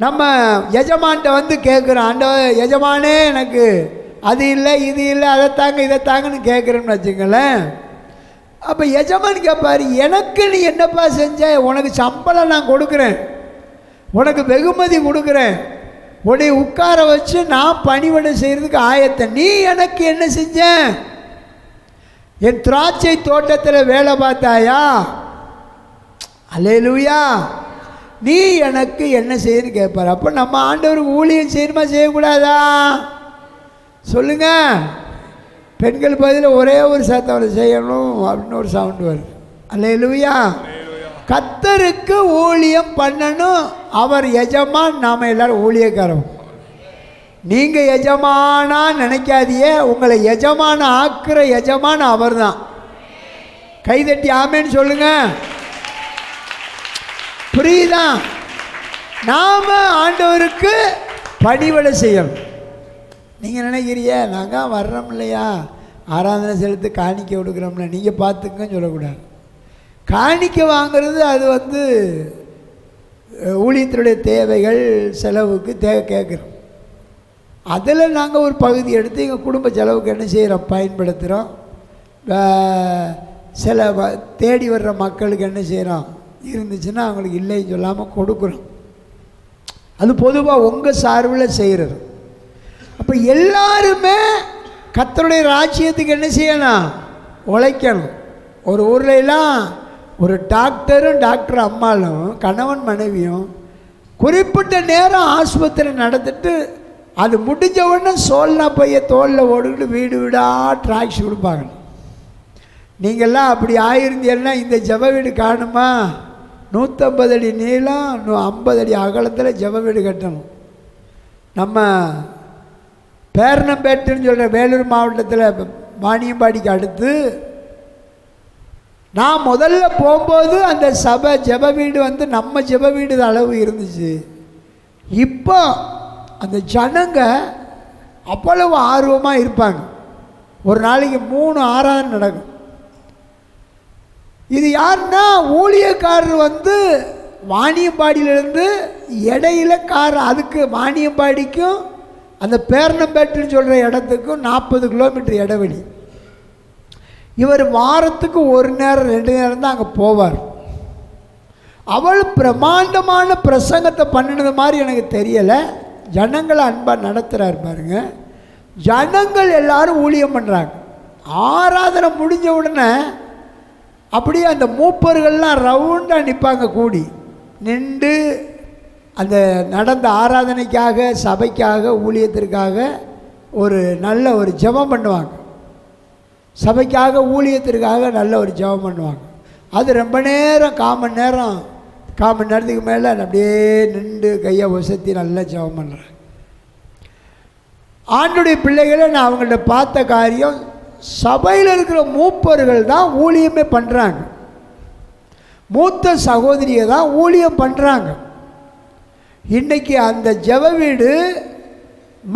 நம்ம எஜமான்ட்ட வந்து கேட்குறோம், ஆண்டவர் எஜமானே எனக்கு அது இல்லை இது இல்லை அதைத்தாங்க இதைத்தாங்கன்னு கேட்குறேன்னு வச்சுங்களேன். அப்போ எஜமான் கேட்பார், எனக்கு நீ என்னப்பா செஞ்ச? உனக்கு சம்பளம் நான் கொடுக்குறேன், உனக்கு வெகுமதி கொடுக்குறேன், உன்னை உட்கார வச்சு நான் பணிவிடை செய்கிறதுக்கு ஆயத்தம். நீ எனக்கு என்ன செஞ்ச? என் திராட்சை தோட்டத்தில் வேலை பார்த்தாயா? அல்லேலூயா. நீ எனக்கு என்ன செய்யணும்னு கேட்பார். அப்போ நம்ம ஆண்டவருக்கு ஊழியம் செய்யணுமா செய்யக்கூடாதா? சொல்லுங்க. பெண்கள் பதில் ஒரே ஒரு சத்தவரை செய்யணும் அப்படின்னு ஒரு சவுண்டு வருது. அல்லேலூயா. கர்த்தருக்கு ஊழியம் பண்ணணும். அவர் எஜமான், நாம் எல்லாரும் ஊழியக்காரன். நீங்கள் எஜமானா நினைக்காதியே, உங்களை எஜமான ஆக்குற எஜமான அவர் தான். கைதட்டி ஆமேன்னு சொல்லுங்க. புரியுதா? நாம் ஆண்டவருக்கு பணிவிடை செய்யணும். நீங்கள் நினைக்கிறீங்க நாங்கள் வர்றோம் இல்லையா, ஆராதனை செலுத்து காணிக்க கொடுக்குறோம்ல, நீங்கள் பார்த்துக்கன்னு சொல்லக்கூடாது. காணிக்க வாங்கிறது அது வந்து ஊழியத்தினுடைய தேவைகள் செலவுக்கு கேட்குறோம். அதில் நாங்கள் ஒரு பகுதி எடுத்து எங்கள் குடும்ப செலவுக்கு என்ன செய்கிறோம்? பயன்படுத்துகிறோம். சில தேடி வர்ற மக்களுக்கு என்ன செய்கிறோம்? இருந்துச்சுன்னா அவங்களுக்கு இல்லைன்னு சொல்லாமல் கொடுக்குறோம். அது பொதுவாக உங்கள் சார்பில் செய்கிறது. அப்போ எல்லாருமே கர்த்தருடைய ராஜ்யத்துக்கு என்ன செய்யணும்? உழைக்கணும். ஒரு ஊர்லெலாம் ஒரு டாக்டரும் டாக்டர் அம்மாலும் கணவன் மனைவியும் குறிப்பிட்ட நேரம் ஆஸ்பத்திரி நடத்திட்டு அது முடிஞ்ச உடனே சோல்னா பைய தோளில் ஓடுக்கிட்டு வீடு வீடாக ட்ராக்ஸ் கொடுப்பாங்க. நீங்கள்லாம் அப்படி ஆயிருந்தீங்கன்னா இந்த ஜெப வீடு காணுமா? 150 அடி நீளம் 50 அடி அகலத்தில் ஜெப வீடு கட்டணும். நம்ம பேரணம்பேட்டுன்னு சொல்கிற வேலூர் மாவட்டத்தில் வாணியம்பாடிக்கு அடுத்து நான் முதல்ல போகும்போது அந்த சபை ஜெப வீடு வந்து நம்ம ஜெப வீடு அளவு இருந்துச்சு. இப்போ அந்த ஜனங்க அவ்வளவு ஆர்வமாக இருப்பாங்க. ஒரு நாளைக்கு 3 ஆராதனை நடக்கும். இது யாருன்னா ஊழியக்காரர் வந்து வாணியம்பாடியிலேருந்து இடையில கார், அதுக்கு வாணியம்பாடிக்கும் அந்த பேரணம்பேட்டுன்னு சொல்கிற இடத்துக்கும் 40 கிலோமீட்டர் இடைவெளி. இவர் வாரத்துக்கு 1 நேரம் 2 நேரம் தான் அங்கே போவார். அவள் பிரமாண்டமான பிரசங்கத்தை பண்ணினது மாதிரி எனக்கு தெரியலை. ஜனங்களை அன்பாக நடத்துகிறார் பாருங்க. ஜனங்கள் எல்லாரும் ஊழியம் பண்ணுறாங்க. ஆராதனை முடிஞ்ச உடனே அப்படியே அந்த மூப்பர்கள்லாம் ரவுண்டாக நிற்பாங்க, கூடி நின்று அந்த நடந்த ஆராதனைக்காக சபைக்காக ஊழியத்திற்காக ஒரு நல்ல ஒரு ஜெபம் பண்ணுவாங்க. சபைக்காக ஊழியத்திற்காக நல்ல ஒரு ஜெபம் பண்ணுவாங்க. அது ரொம்ப நேரம், 1/4 மணி நேரத்துக்கு மேலே அப்படியே நின்று கையை வசத்தி நல்லா ஜெபம் பண்ணுறேன். ஆண்டுடைய பிள்ளைகளை நான் அவங்கள்ட்ட பார்த்த காரியம், சபையில் இருக்கிற மூப்பர்கள் தான் ஊழியமே பண்ணுறாங்க. மூத்த சகோதரியை தான் ஊழியம் பண்ணுறாங்க. இன்றைக்கி அந்த ஜெப வீடு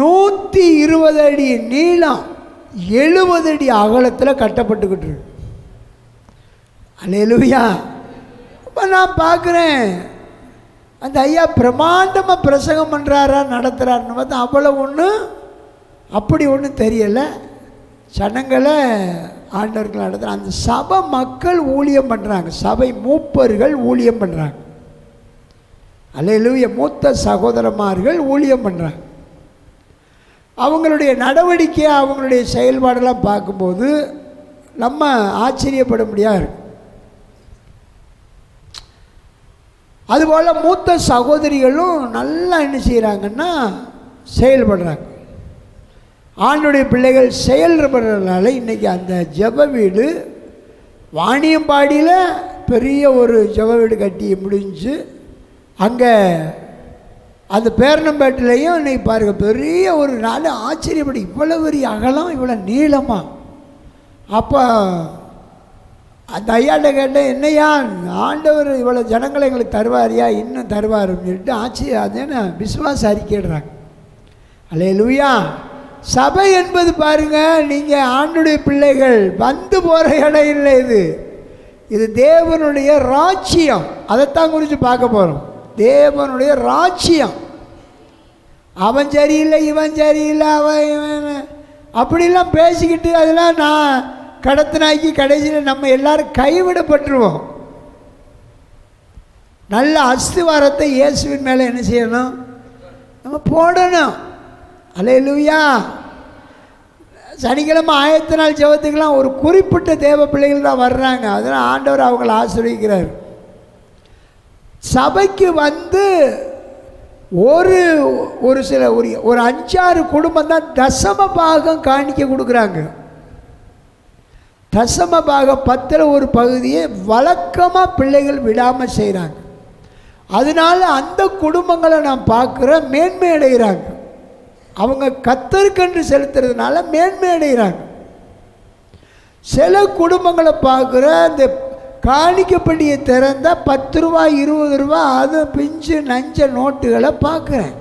120 அடி நீளம் 70 அடி அகலத்தில் கட்டப்பட்டுக்கிட்டு இருக்கு. அல்லேலூயா. அப்போ நான் பார்க்குறேன், அந்த ஐயா பிரமாண்டமாக பிரசங்கம் பண்ணுறாரா நடத்துகிறாருன்னு பார்த்தா அவ்வளோ அப்படி ஒன்றும் தெரியலை. ஜனங்களை ஆண்டவர்கள் நடத்துகிறாங்க. அந்த சபை மக்கள் ஊழியம் பண்ணுறாங்க, சபை மூப்பர்கள் ஊழியம் பண்ணுறாங்க. அல்லேலூயா. மூத்த சகோதரமார்கள் ஊழியம் பண்ணுறாங்க. அவங்களுடைய நடவடிக்கை, அவங்களுடைய செயல்பாடெல்லாம் பார்க்கும்போது நம்ம ஆச்சரியப்பட முடியாது. அதுபோல் மூத்த சகோதரிகளும் நல்லா என்ன செய்கிறாங்கன்னா செயல்படுறாங்க. ஆண்டுடைய பிள்ளைகள் செயல்படுறதுனால இன்றைக்கி அந்த ஜெப வீடு வாணியம்பாடியில் பெரிய ஒரு ஜெப வீடு கட்டி முடிஞ்சு, அங்கே அந்த பேரணம்பேட்டிலையும் இன்றைக்கி பாருங்கள் பெரிய ஒரு நாள் ஆச்சரியப்படும், இவ்வளோ பெரிய அகலம், இவ்வளோ நீளமா. அப்போ அந்த ஐயாட்ட கேட்டேன், என்னையா ஆண்டவர் இவ்வளோ ஜனங்களை எங்களுக்கு தருவாரியா, இன்னும் தருவாருன்னு சொல்லிட்டு ஆச்சரியம். அதேன்னு விசுவாசம் அறிக்கையிடுறாங்க. அல்லேலூயா. சபை என்பது பாருங்கள், நீங்கள் ஆண்டுடைய பிள்ளைகள் வந்து போகிற இடம் இல்லை. இது தேவனுடைய ராஜ்யம். அதைத்தான் குறித்து பார்க்க போகிறோம். தேவனுடைய ராஜ்யம். அவன் சரியில்லை, இவன் சரியில்லை, அவன் இவன் அப்படிலாம் பேசிக்கிட்டு அதெல்லாம் நான் கடத்தினாக்கி கடைசியில் நம்ம எல்லாரும் கைவிடப்பட்டுருவோம். நல்ல அஸ்திவாரத்தை இயேசுவின் மேலே என்ன செய்யணும், நம்ம போடணும். அல்லேலூயா. சனிக்கிழமை ஆயத்த நாள் ஜெபத்துக்கெல்லாம் ஒரு குறிப்பிட்ட தேவ பிள்ளைகள் தான் வர்றாங்க. அதனால் ஆண்டவர் அவங்களை ஆசீர்வதிக்கிறார். சபைக்கு வந்து ஒரு சில ஒரு 5-6 குடும்பம் தான் தசம பாகம் காணிக்க கொடுக்குறாங்க. தசம பாகம் 10ல் ஒரு பகுதியை வழக்கமாக பிள்ளைகள் விடாமல் செய்கிறாங்க. அதனால அந்த குடும்பங்களை நான் பார்க்குறேன், மேன்மை அடைகிறாங்க. அவங்க கர்த்தருக்கென்று செலுத்துறதுனால மேன்மை அடைகிறாங்க. சில குடும்பங்களை பார்க்குற அந்த காணிக்கப்பட்டியை திறந்த 10 ரூபா 20 ரூபா அது பிஞ்சு நஞ்ச நோட்டுகளை பார்க்குறேன்.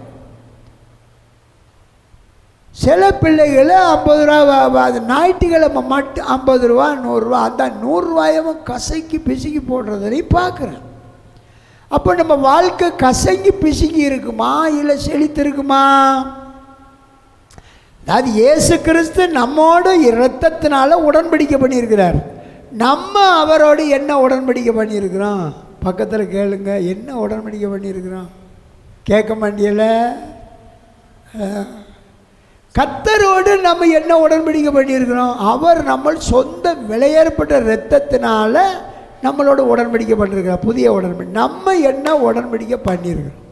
சில பிள்ளைகளை 50 ரூபா, அது ஞாயிற்றுக்கிழமை மட்டும் 50 ரூபா 100 ரூபா, அந்த 100 ரூபாயவும் கசக்கி பிசுக்கி போடுறதையும் பார்க்குறேன். அப்போ நம்ம வாழ்க்கை கசங்கி பிசுக்கி இருக்குமா இல்லை செழித்து இருக்குமா? அதாவது இயேசு கிறிஸ்து நம்மோடு இரத்தத்தினால உடன்படிக்கை பண்ணியிருக்கிறார். நம்ம அவரோடு என்ன உடன்படிக்கை பண்ணியிருக்கிறோம்? பக்கத்தில் கேளுங்க, என்ன உடன்படிக்கை பண்ணியிருக்கிறோம்? கேட்க மாட்டியல? கர்த்தரோடு நம்ம என்ன உடன்படிக்கை பண்ணியிருக்கிறோம்? அவர் நம்ம சொந்த விலையேறப்பட்ட இரத்தத்தினால நம்மளோட உடன்படிக்கை பண்ணியிருக்கிறோம். புதிய உடன்படி நம்ம என்ன உடன்படிக்கை பண்ணியிருக்கிறோம்?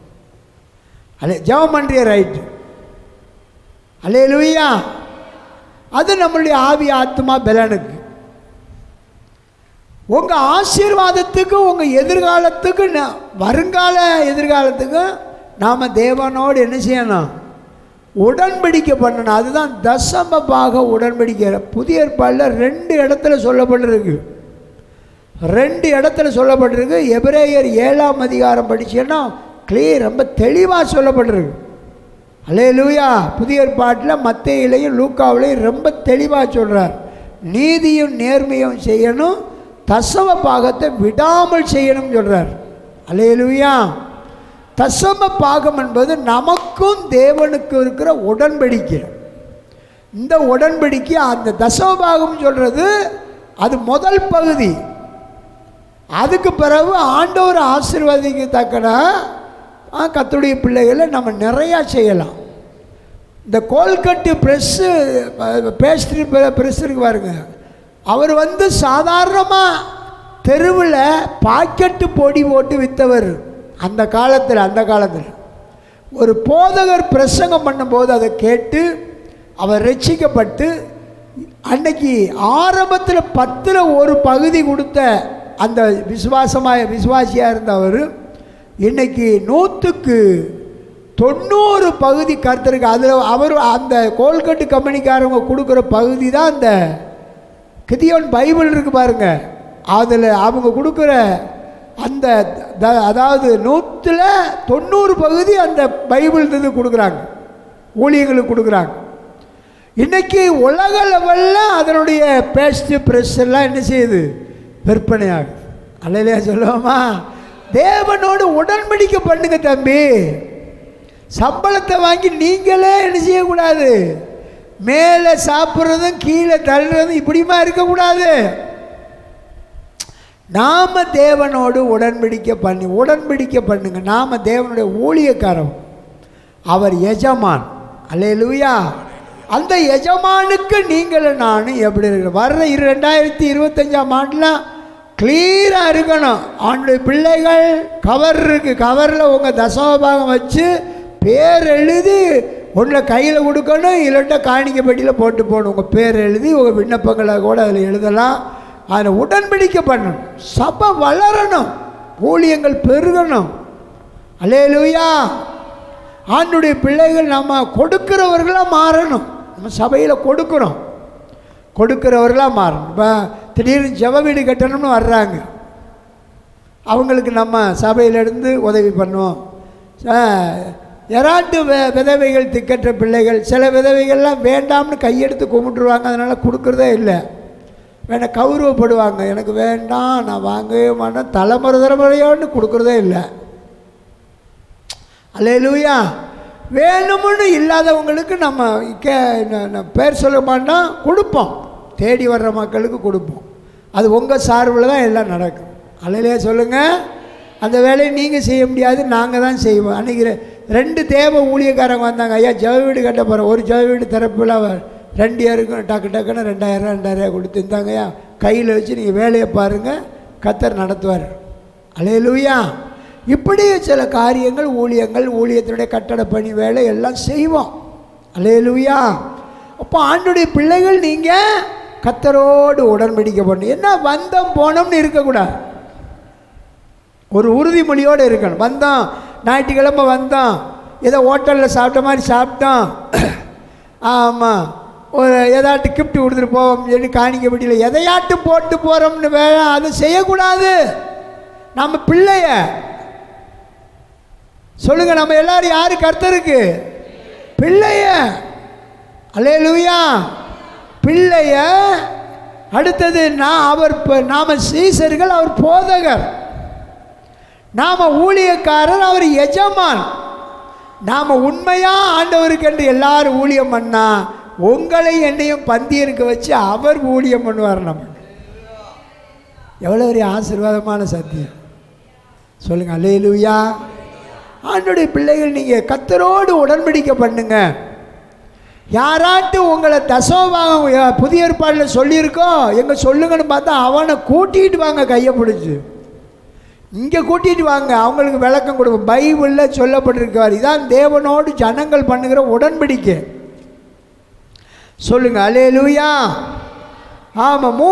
அல்ல ஜெபம் பண்ணுறிய ரைட்டு. அல்லேலூயா. அது நம்மளுடைய ஆவி ஆத்மா பலனுக்கு, உங்கள் ஆசீர்வாதத்துக்கு, உங்கள் எதிர்காலத்துக்கு, வருங்கால எதிர்காலத்துக்கு நாம் தேவனோடு என்ன செய்யணும்? உடன்படிக்கை பண்ணணும். அதுதான் தசம பாக உடன்படிக்கை. புதிய ஏற்பாடில் 2 இடத்துல சொல்லப்பட்டிருக்கு. 2 இடத்துல சொல்லப்பட்டிருக்கு. எபிரேயர் 7ஆம் அதிகாரம் படிச்சேன்னா கிளியர், ரொம்ப தெளிவாக சொல்லப்பட்டிருக்கு. அல்லேலூயா. புதிய ஏற்பாட்டில் மத்தேயிலையும் லூக்காவிலையும் ரொம்ப தெளிவாக சொல்கிறார். நீதியும் நேர்மையும் செய்யணும், தசம பாகத்தை விடாமல் செய்யணும்னு சொல்கிறார். அல்லேலூயா. தசம பாகம் என்பது நமக்கும் தேவனுக்கும் இருக்கிற உடன்படிக்கை. இந்த உடன்படிக்கை அந்த தசம பாகம் சொல்கிறது அது முதல் பகுதி. அதுக்கு பிறகு ஆண்டவர் ஆசீர்வாதிக்கத்தக்கனா கர்த்தருடைய பிள்ளைகளை நம்ம நிறையா செய்யலாம். இந்த கோல்கட்டு ப்ரெஸ்ஸு பேஸ்ட்ரி ப்ரெஸ் இருக்கு பாருங்க, அவர் வந்து சாதாரணமாக தெருவில் பாக்கெட்டு பொடி போட்டு விற்றவர். அந்த காலத்தில் ஒரு போதகர் பிரசங்கம் பண்ணும்போது அதை கேட்டு அவர் ரட்சிக்கப்பட்டு அன்னைக்கு ஆரம்பத்தில் 10ல் ஒரு பகுதி கொடுத்த அந்த விசுவாசியாக இருந்தவர் இன்னைக்கு 100க்கு 90 பகுதி கர்த்தருக்கு. அதில் அவர் அந்த கோல்கட்டு கம்பெனிக்காரங்க கொடுக்குற பகுதி தான் அந்த கிதியோன் பைபிள் இருக்குது பாருங்க, அதில் அவங்க கொடுக்குற அந்த அதாவது 100ல் 90 பகுதி அந்த பைபிள் இது கொடுக்குறாங்க, ஊழியர்களுக்கு கொடுக்குறாங்க. இன்றைக்கி உலக லெவலில் அதனுடைய பேஸ்ட்டு ப்ரெஸ் எல்லாம் என்ன செய்யுது? விற்பனையாகுது. அல்லையா சொல்லுவோமா? தேவனோடு உடன்படிக்கை பண்ணுங்க தம்பி. சம்பளத்தை வாங்கி நீங்களே என்ன செய்யக்கூடாது? மேலே சாப்பிட்றதும் கீழே தள்ளுறதும் இப்படிமா இருக்கக்கூடாது. நாம் தேவனோடு உடன்படிக்கை பண்ணுங்க. நாம் தேவனுடைய ஊழியக்காரன், அவர் எஜமான். அல்லேலூயா. அந்த எஜமானுக்கு நீங்களும் நானும் எப்படி இருக்கணும்? வர்ற 2025ஆம் ஆண்டில் கிளியராக இருக்கணும். ஆண்டுடைய பிள்ளைகள் கவர் இருக்குது, கவரில் உங்கள் தசமபாகம் வச்சு பேர் எழுதி ஒன்றில் கையில் கொடுக்கணும், இல்லைன்னா காணிக்கை பெட்டியில் போட்டு போகணும். உங்கள் பேர் எழுதி உங்கள் விண்ணப்பங்களை கூட அதில் எழுதலாம். அதில் உடன்படிக்கை பண்ணணும். சபை வளரணும், ஊழியங்கள் பெருகணும். அல்லேலூயா. ஆண்டுடைய பிள்ளைகள் நம்ம கொடுக்கிறவர்களாக மாறணும். நம்ம சபையில் கொடுக்கிறவர்களாக மாறணும். இப்போ திடீர்னு ஜெப வீடு கட்டணும்னு வர்றாங்க, அவங்களுக்கு நம்ம சபையிலேருந்து உதவி பண்ணுவோம். யாராட்டு விதவைகள், திக்கற்ற பிள்ளைகள், சில விதவைகள்லாம் வேண்டாம்னு கையெடுத்து கும்பிட்டுருவாங்க, அதனால் கொடுக்குறதே இல்லை. வேணா கௌரவப்படுவாங்க, எனக்கு வேண்டாம், நான் வாங்கவே மாட்டேன், தலைமுறையோன்னு கொடுக்குறதே இல்லை. அல்லேலூயா. வேணும்னு இல்லாதவங்களுக்கு நம்ம பேர் சொல்ல மாட்டோம், கொடுப்போம். தேடி வர்ற மக்களுக்கு கொடுப்போம். அது உங்கள் சார்பில் தான் எல்லாம் நடக்கும். அல்லேலூயா சொல்லுங்கள். அந்த வேலையை நீங்கள் செய்ய முடியாது, நாங்கள் தான் செய்வோம். அன்றைக்கி 2 தேவ ஊழியக்காரங்க வந்தாங்க. ஐயா ஜெப வீடு கட்ட போகிறோம். ஒரு ஜெப வீடு திறப்பில் 2 பேருக்கும் டக்குன்னு 2000 கொடுத்து இருந்தாங்கய்யா, கையில் வச்சு நீங்கள் வேலையை பாருங்கள், கர்த்தர் நடத்துவார். அல்லேலூயா. இப்படி சில காரியங்கள், ஊழியத்தினுடைய கட்டட பணி வேலை எல்லாம் செய்வோம். அல்லேலூயா. அப்போ ஆண்டுடைய பிள்ளைகள் நீங்கள் கர்த்தரோடு உடன்படிக்கை பண்ணணும். என்ன வந்தோம் போனோம்னு இருக்கக்கூடாது, ஒரு உறுதிமொழியோடு இருக்கணும். வந்தோம், ஞாயிற்றுக்கிழமை வந்தோம், ஏதோ ஹோட்டலில் சாப்பிட்ட மாதிரி சாப்பிட்டோம், ஆமாம், ஒரு ஏதாட்டு கிஃப்ட் கொடுத்துட்டு போவோம் சொல்லி காணிக்க பெட்டியில் எதையாட்டு போட்டு போகிறோம்னு வேலை அது செய்யக்கூடாது. நம்ம பிள்ளைய சொல்லுங்கள், நம்ம எல்லாரும் யாரு? கர்த்தருக்கு பிள்ளைய. அல்லேலூயா. பிள்ளைய. அடுத்தது நாம சீசர்கள், அவர் போதகர். நாம ஊழியக்காரர், அவர் எஜமான். நாம் உண்மையாக ஆண்டவருக்கு என்று எல்லாரும் ஊழியம் பண்ணா, உங்களை என்னையும் பந்தியருக்கு வச்சு அவர் ஊழியம் பண்ணுவார். நம்ம எவ்வளோ ஒரு ஆசீர்வாதமான சத்தியம் சொல்லுங்கள். அல்லேலூயா. ஆண்டவருடைய பிள்ளைகள், நீங்கள் கர்த்தரோடு உடன்படிக்கை பண்ணுங்க. யாராட்டு உங்களை தசமபாகம் புதிய ஏற்பாடில் சொல்லியிருக்கோம் எங்கே சொல்லுங்கன்னு பார்த்தா அவனை கூட்டிகிட்டு வாங்க, கையை பிடிச்சி இங்கே கூட்டிகிட்டு வாங்க, அவங்களுக்கு விளக்கம் கொடுப்போம். பைபிளில் சொல்லப்பட்டிருக்கார், இதான் தேவனோடு ஜனங்கள் பண்ணுகிற உடன்படிக்கை. சொல்லுங்க. அல்லேலூயா. ஆமாம்.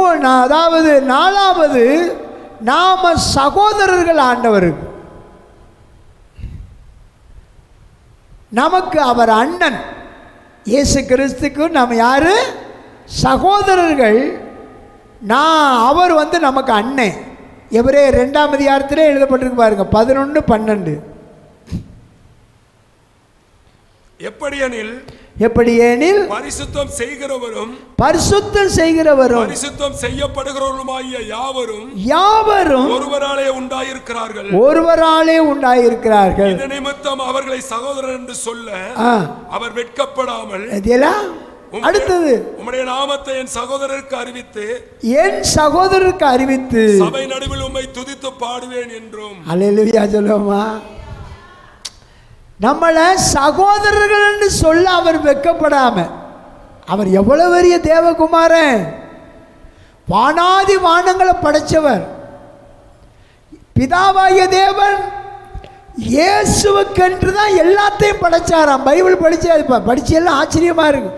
அதாவது 4வது, நாம சகோதரர்கள். ஆண்டவருக்கு நமக்கு அவர் அண்ணன். இயேசு கிறிஸ்துக்கு நம்ம யாரு? சகோதரர்கள். அவர் நமக்கு அண்ணன். எபிரேயர் 2ஆம் அதிகாரத்திலே எழுதப்பட்டிருக்கு பாருங்க, 11:12. எப்படியெனில் பரிசுத்தம் செய்கிறவரும் பரிசுத்தம் செய்யப்படுகிறவருமாகிய யாவரும் ஒருவராலே உண்டாயிருக்கிறார்கள். இந்த நிமித்தம் அவர்களை சகோதரர் என்று சொல்ல அவர் வெட்கப்படாமல், அடுத்தது, உம்முடைய நாமத்தை என் சகோதரருக்கு அறிவித்து சபை நடுவில் உம்மை துதித்து பாடுவேன் என்றும். அல்லேலூயா சொல்லுவோமா? நம்மளை சகோதரர்கள் என்று சொல்ல அவர் வெட்கப்படாம, அவர் எவ்வளவு பெரிய தேவகுமாரன், வானாதி வானங்களை படைச்சவர், பிதாவாகிய தேவன் இயேசுவுக்கென்று தான் எல்லாத்தையும் படைச்சாராம். பைபிள் படிச்சு எல்லாம் ஆச்சரியமா இருக்கு.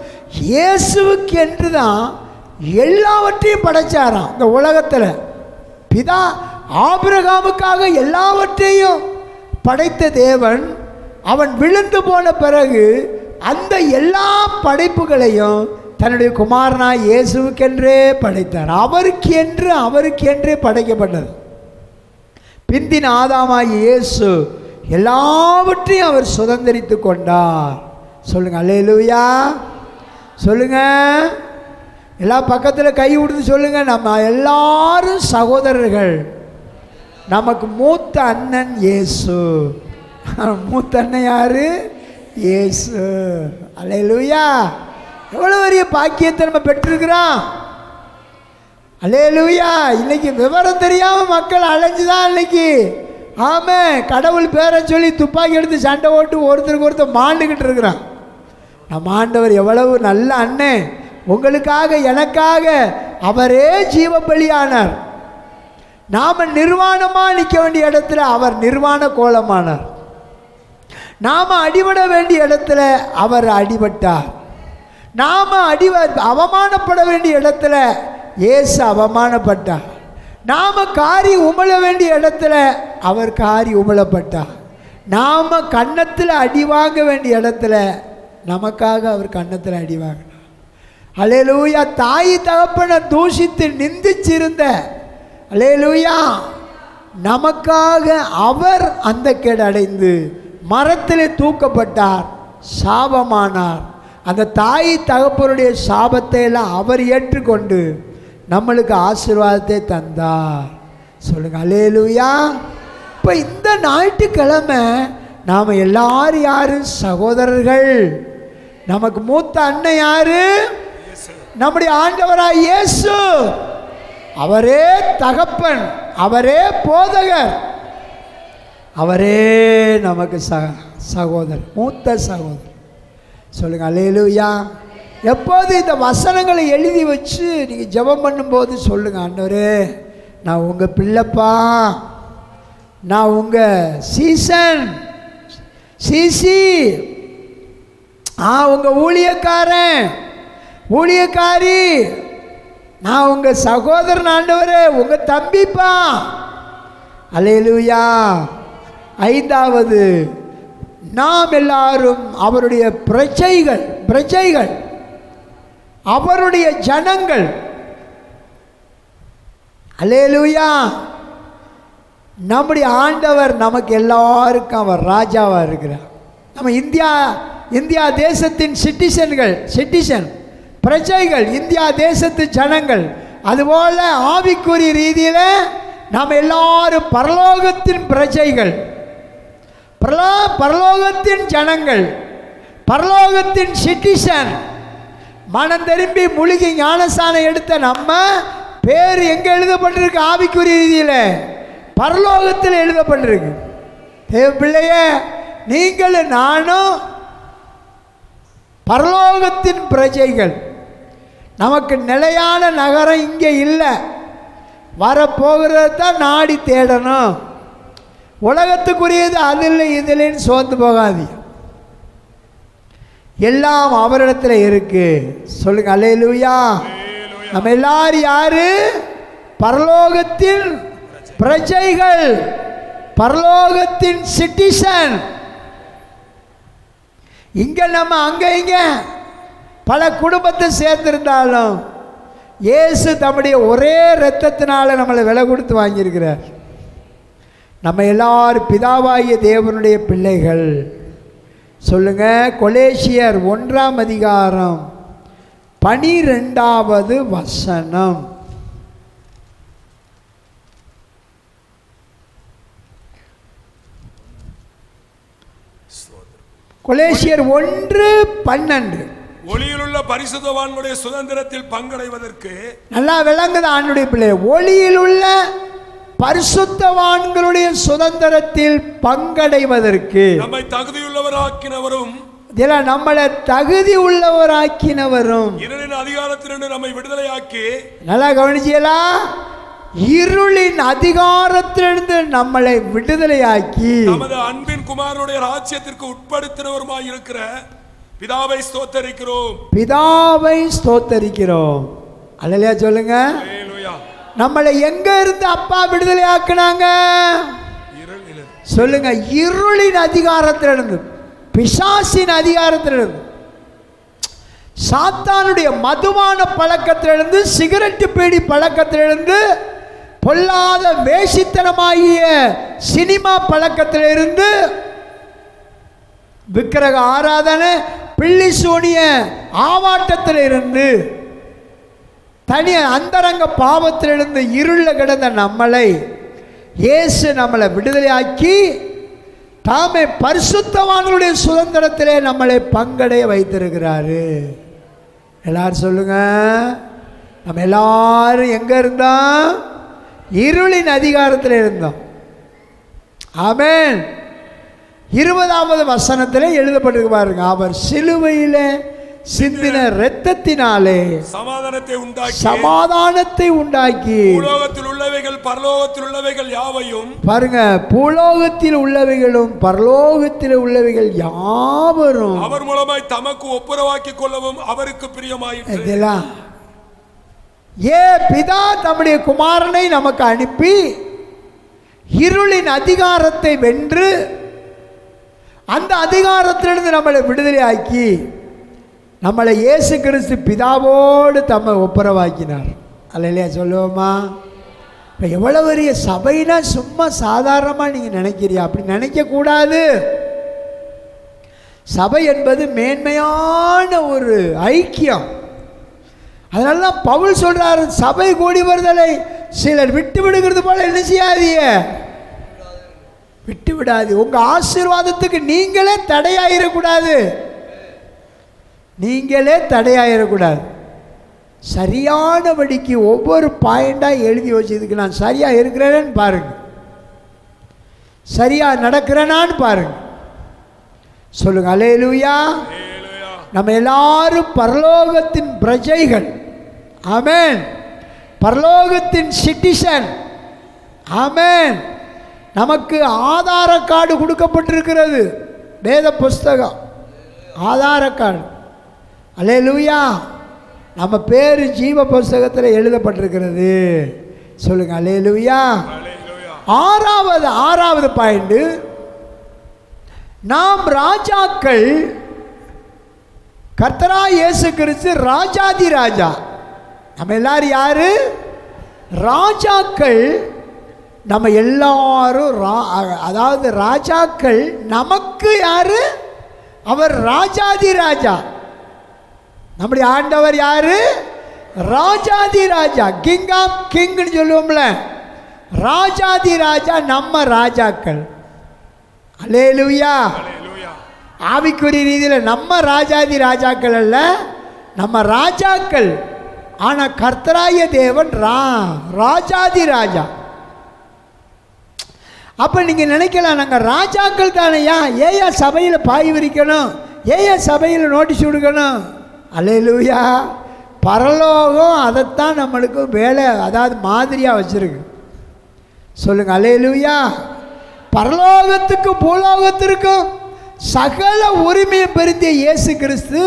இயேசுவுக்கு என்று தான் எல்லாவற்றையும் படைச்சாராம் இந்த உலகத்தில். பிதா ஆபிரகாமுக்காக எல்லாவற்றையும் படைத்த தேவன், அவன் விழுந்து போன பிறகு அந்த எல்லா படைப்புகளையும் தன்னுடைய குமாரனாய் இயேசுவுக்கென்றே படைத்தார். அவருக்கென்றே படைக்கப்பட்டது. பிந்தின ஆதாமாய் இயேசு எல்லாவற்றையும் அவர் சுதந்திரித்து கொண்டார். சொல்லுங்க. அல்லேலூயா. சொல்லுங்க. எல்லா பக்கத்தில் கை கொடுத்து சொல்லுங்க, நம்ம எல்லாரும் சகோதரர்கள். நமக்கு மூத்த அண்ணன் இயேசு. மூத்த அண்ணன் யாரு? இயேசு. அல்லேலூயா. எவ்வளவு பெரிய பாக்கியத்தை நம்ம பெற்றிருக்கிறோம். அல்லேலூயா. இன்னைக்கு விவரம் தெரியாமல் மக்கள் அலைஞ்சுதான் இன்னைக்கு. ஆமாம், கடவுள் பேரை சொல்லி துப்பாக்கி எடுத்து சண்டை ஓட்டு ஒருத்தருக்கு ஒருத்தர் மாண்டுக்கிட்டு இருக்கிறான். நம்ம ஆண்டவர் எவ்வளவு நல்ல அண்ணன், உங்களுக்காக எனக்காக அவரே ஜீவ பலியானார். நாம் நிர்வாணமாக நிற்க வேண்டிய இடத்துல அவர் நிர்வாண கோலமானார். நாம் அடிபட வேண்டிய இடத்துல அவர் அடிபட்டார். நாம் அவமானப்பட வேண்டிய இடத்துல இயேசு அவமானப்பட்டார். நாம் காரி உமிழ வேண்டிய இடத்துல அவர் காரி உமிழப்பட்டார். நாம் கன்னத்தில் அடி வாங்க வேண்டிய இடத்துல நமக்காக அவர் கன்னத்தில் அடி வாங்கினார். அல்லேலூயா. தாய் தகப்பனை தூஷித்து நிந்திச்சிருந்த அல்லேலூயா நமக்காக அவர் அந்த கேடு அடைந்து மரத்தில் தூக்கப்பட்டார், சாபமானார். அந்த தாய் தகப்பனுடைய சாபத்தை எல்லாம் அவர் ஏற்றுக்கொண்டு நம்மளுக்கு ஆசீர்வாதத்தை தந்தார். சொல்லுங்க அல்லேலூயா. இப்போ இந்த ஞாயிற்றுக்கிழமை நாம் எல்லாரும் யாரு? சகோதரர்கள். நமக்கு மூத்த அண்ணன் யாரு? நம்முடைய ஆண்டவராய் இயேசு. அவரே தகப்பன், அவரே போதகர், அவரே நமக்கு சகோதரர், மூத்த சகோதரர். சொல்லுங்க அல்லேலூயா. எப்போது இந்த வசனங்களை எழுதி வச்சு நீங்கள் ஜெபம் பண்ணும்போது சொல்லுங்க, ஆண்டவரே நான் உங்கள் பிள்ளைப்பா, நான் உங்கள் சீசன் சிசி, உங்கள் ஊழியக்காரன் ஊழியக்காரி, நான் உங்கள் சகோதரன் ஆண்டவரே, உங்கள் தம்பிப்பா. அல்லேலூயா. ஐந்தாவது, நாம் எல்லாரும் அவருடைய பிரஜைகள், அவருடைய ஜனங்கள். அல்லேலூயா. நம்முடைய ஆண்டவர் நமக்கு எல்லாருக்கும் அவர் ராஜாவாக இருக்கிறார். நம்ம இந்தியா தேசத்தின் சிட்டிசன் பிரஜைகள், இந்தியா தேசத்து ஜனங்கள். அதுபோல் ஆவிக்குரிய ரீதியில் நாம் எல்லாரும் பரலோகத்தின் பிரஜைகள், பரலோகத்தின் ஜனங்கள், பரலோகத்தின் சிட்டிசன். மனம் திரும்பி முழுகி ஞானஸ்தானம் எடுத்த நம்ம பேர் எங்கே எழுதப்பட்டிருக்கு? ஆவிக்குரிய ரீதியில் பரலோகத்தில் எழுதப்பட்டிருக்கு. தேவ பிள்ளையே, நீங்களும் நானும் பரலோகத்தின் பிரஜைகள். நமக்கு நிலையான நகரம் இங்கே இல்லை, வரப்போகிறது தான் நாடி தேடணும். உலகத்துக்குரியது அதில் இதில்னு சோர்ந்து போகாது, எல்லாம் அவரிடத்தில் இருக்கு. சொல்லுங்க அல்லேலூயா. நம்ம எல்லாரும் யாரு? பரலோகத்தின் பிரஜைகள், பரலோகத்தின் சிட்டிசன். இங்க நம்ம அங்க இங்க பல குடும்பத்தை சேர்ந்திருந்தாலும் இயேசு தம்முடைய ஒரே இரத்தத்தினால நம்மளை விலை கொடுத்து வாங்கியிருக்கிறார். நம்ம எல்லாரும் பிதாவாகிய தேவனுடைய பிள்ளைகள். சொல்லுங்க, கொலேசியர் 1ஆம் அதிகாரம் 12வது வசனம். கொலேசியர் 1:12. ஒளியிலுள்ள பரிசுத்தவான்களுடைய சுதந்திரத்தில் பங்கடைவதற்கு. நல்லா விளங்குது ஆண்டுடைய பிள்ளை. ஒளியிலுள்ள பரிசுத்தவான்களுடைய சுதந்திரத்தில் பங்கடைவதற்கு நம்மை தகுதியுள்ளவராக்கினவரும், நம்மளை தகுதி உள்ளவராக்கினவரும், இருளின் அதிகாரத்திலிருந்து நம்மை விடுதலையாக்கி. நல்லா கவனிச்சியலா? இருளின் அதிகாரத்திலிருந்து நம்மளை விடுதலையாக்கி நமது அன்பின் குமாரனுடைய ராஜ்யத்திற்கு உட்படுத்தினவருமாய் இருக்கிற பிதாவை ஸ்தோத்தரிக்கிறோம். பிதாவை ஸ்தோத்தரிக்கிறோம். அல்லேலூயா சொல்லுங்க. நம்மளை எங்க இருந்து அப்பா விடுதலை ஆக்குனாங்க? சொல்லுங்க, இருளின் அதிகாரத்திலிருந்து, பிசாசின் அதிகாரத்திலிருந்து, சாத்தானுடைய மதுபான பழக்கத்திலிருந்து, சிகரெட்டு பீடி பழக்கத்திலிருந்து, பொல்லாத வேசித்தனமாகிய சினிமா பழக்கத்திலிருந்து, விக்கிரக ஆராதனை, பிள்ளி சூனிய ஆவாட்டத்திலிருந்து, தனி அந்தரங்க பாவத்திலிருந்து இருளில் கிடந்த நம்மளை இயேசு நம்மளை விடுதலையாக்கி தாமே பரிசுத்தவான்களுடைய சுதந்திரத்திலே நம்மளை பங்கடைய வைத்திருக்கிறாரு. எல்லாரும் சொல்லுங்க, நம்ம எல்லாரும் எங்க இருந்தோம்? இருளின் அதிகாரத்தில் இருந்தோம். ஆமென். 20வது வசனத்திலே எழுதப்பட்டிருக்கு பாருங்க, அவர் சிலுவையில சிந்தின இரத்தத்தினாலே சமாதானத்தை உண்டாக்கி பூலோகத்தில் உள்ளவைகள் பரலோகத்தில் உள்ளவைகள் யாவையும், பாருங்க, பூலோகத்தில் உள்ளவைகளும் பரலோகத்தில் உள்ளவைகள் யாவரும் அவர் மூலமாய் தமக்கு ஒப்புரவாக்கிக் கொள்ளவும் அவருக்கு பிரியமாயிற்று. இதெல்லாம் பிதா தம்முடைய குமாரனை நமக்கு அனுப்பி இருளின் அதிகாரத்தை வென்று அந்த அதிகாரத்திலிருந்து நம்மளை விடுதலை ஆக்கி நம்மளை இயேசு கிறிஸ்து பிதாவோடு தம்மை ஒப்புரவாக்கினார். அல்லையா சொல்லுவோமா? இப்போ எவ்வளோ பெரிய சபைனா சும்மா சாதாரணமாக நீங்கள் நினைக்கிறியா? அப்படி நினைக்கக்கூடாது. சபை என்பது மேன்மையான ஒரு ஐக்கியம். அதனால பவுல் சொல்றாரு, சபை கூடி வருதலை சிலர் விட்டு விடுகிறது போல என்ன செய்யாதீங்க, விட்டு விடாது. உங்க ஆசீர்வாதத்துக்கு நீங்களே தடையாயிடக்கூடாது, நீங்களே தடையாயிடக்கூடாது. சரியானபடிக்கு ஒவ்வொரு பாயிண்டாக எழுதி வச்சதுக்கு நான் சரியா இருக்கிறேன்னு பாருங்க, சரியா நடக்கிறேனான்னு பாருங்க. சொல்லுங்க அல்லேலூயா. நம்ம எல்லாரும் பரலோகத்தின் பிரஜைகள். ஆமென். பரலோகத்தின் சிட்டிசன். ஆமென். நமக்கு ஆதார கார்டு கொடுக்கப்பட்டிருக்கிறது, வேத புஸ்தகம் ஆதார கார்டு. அல்லேலூயா. நம்ம பேர் ஜீவ புஸ்தகத்தில் எழுதப்பட்டிருக்கிறது. சொல்லுங்க அல்லேலூயா. ஆறாவது பாயிண்ட், நாம் ராஜாக்கள். கர்த்தராகிய இயேசு கிறிஸ்து ராஜாதி ராஜா. நம்ம எல்லாரும் யாரு? ராஜாக்கள். நம்ம எல்லாரும் அதாவது ராஜாக்கள். நமக்கு யாரு? அவர் ராஜாதி ராஜா. நம்முடைய ஆண்டவர் யாரு? ராஜாதி ராஜா. கிங் ஆஃப் கிங்னு சொல்லுவோம்ல, ராஜாதி ராஜா. நம்ம ராஜாக்கள். அல்லேலூயா. ஆவிக்குரிய ரீதியில் நம்ம ராஜாதி ராஜாக்கள் அல்ல, நம்ம ராஜாக்கள். ஆனா கர்த்தராகிய தேவன் ராஜாதி ராஜா. அப்ப நீங்க நினைக்கலாம், நாங்க ராஜாக்கள் தானையா, ஏயா சபையில் பாய் விரிக்கணும், ஏயா சபையில் நோட்டீஸ் கொடுக்கணும்? அல்லேலூயா. பரலோகம் அதைத்தான் நம்மளுக்கு வேலை, அதாவது மாதிரியா வச்சிருக்கு. சொல்லுங்க அல்லேலூயா. பரலோகத்துக்கு பூலோகத்திற்கும் சகல உரிமையை பெருந்திய இயேசு கிறிஸ்து